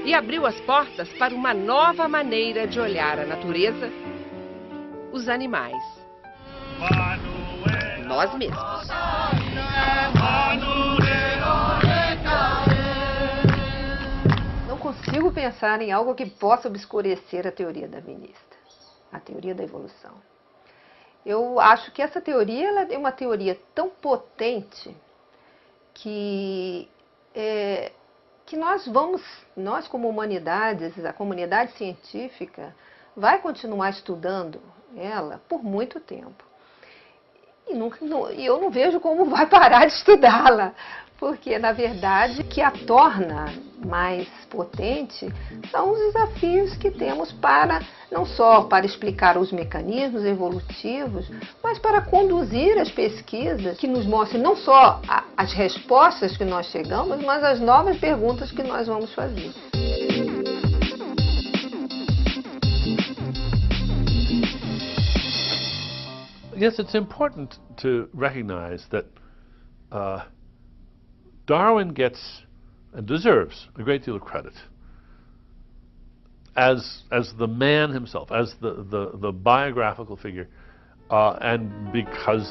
E abriu as portas para uma nova maneira de olhar a natureza, os animais, nós mesmos. Não consigo pensar em algo que possa obscurecer a teoria darwinista, a teoria da evolução. Eu acho que essa teoria ela é uma teoria tão potente que nós como humanidades, a comunidade científica, vai continuar estudando ela por muito tempo. E eu não vejo como vai parar de estudá-la, porque, na verdade, o que a torna mais potente são os desafios que temos não só para explicar os mecanismos evolutivos, mas para conduzir as pesquisas que nos mostrem não só as respostas que nós chegamos, mas as novas perguntas que nós vamos fazer. Yes, it's important to recognize that Darwin gets and deserves a great deal of credit as the man himself, as the biographical figure, and because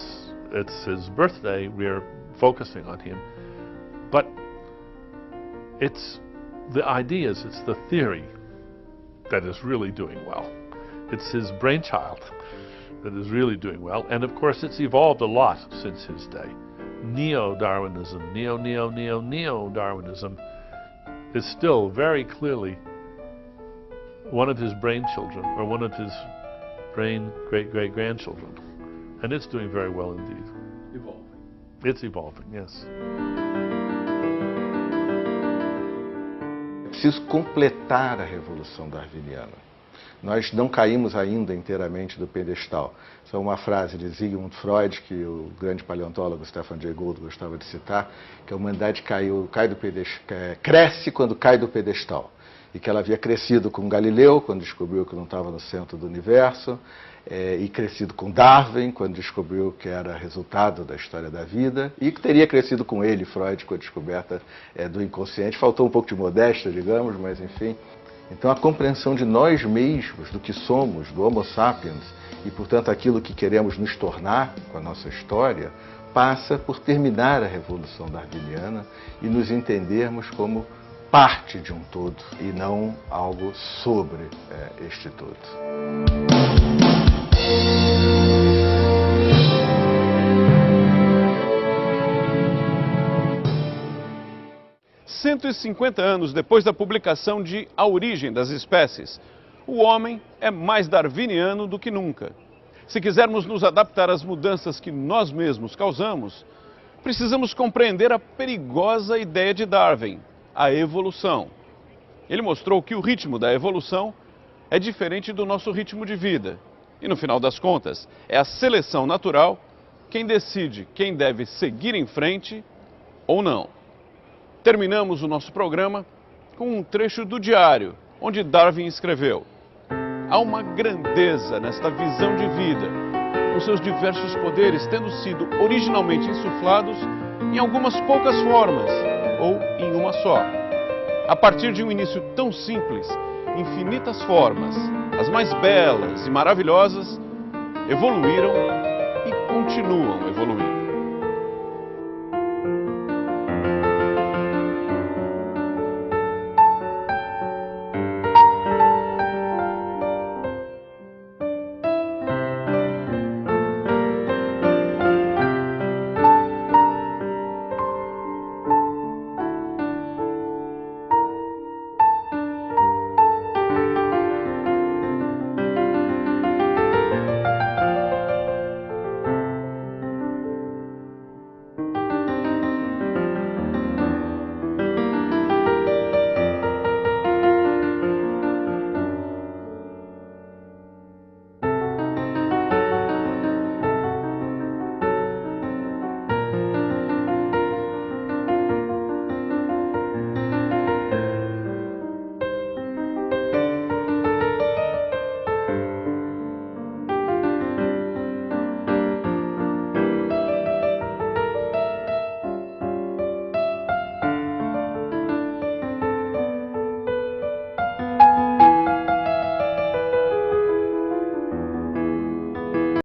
it's his birthday, we're focusing on him. But it's the ideas, it's the theory that is really doing well. It's his brainchild that is really doing well, and of course it's evolved a lot since his day. Neo-Darwinism, neo-Darwinism is still very clearly one of his brainchildren, or one of his great-grandchildren. And it's doing very well indeed. Evolving. It's evolving, yes. É preciso completar a revolução darwiniana. Nós não caímos ainda inteiramente do pedestal. Isso é uma frase de Sigmund Freud, que o grande paleontólogo Stefan Jay Gould gostava de citar, que a humanidade cresce quando cai do pedestal. E que ela havia crescido com Galileu, quando descobriu que não estava no centro do universo, e crescido com Darwin, quando descobriu que era resultado da história da vida, e que teria crescido com ele, Freud, com a descoberta do inconsciente. Faltou um pouco de modéstia, digamos, mas enfim. Então a compreensão de nós mesmos, do que somos, do Homo sapiens, e portanto aquilo que queremos nos tornar com a nossa história, passa por terminar a Revolução Darwiniana e nos entendermos como parte de um todo e não algo sobre este todo. 150 anos depois da publicação de A Origem das Espécies, o homem é mais darwiniano do que nunca. Se quisermos nos adaptar às mudanças que nós mesmos causamos, precisamos compreender a perigosa ideia de Darwin, a evolução. Ele mostrou que o ritmo da evolução é diferente do nosso ritmo de vida. E no final das contas, é a seleção natural quem decide quem deve seguir em frente ou não. Terminamos o nosso programa com um trecho do diário, onde Darwin escreveu: há uma grandeza nesta visão de vida, com seus diversos poderes tendo sido originalmente insuflados em algumas poucas formas, ou em uma só. A partir de um início tão simples, infinitas formas, as mais belas e maravilhosas, evoluíram e continuam evoluindo.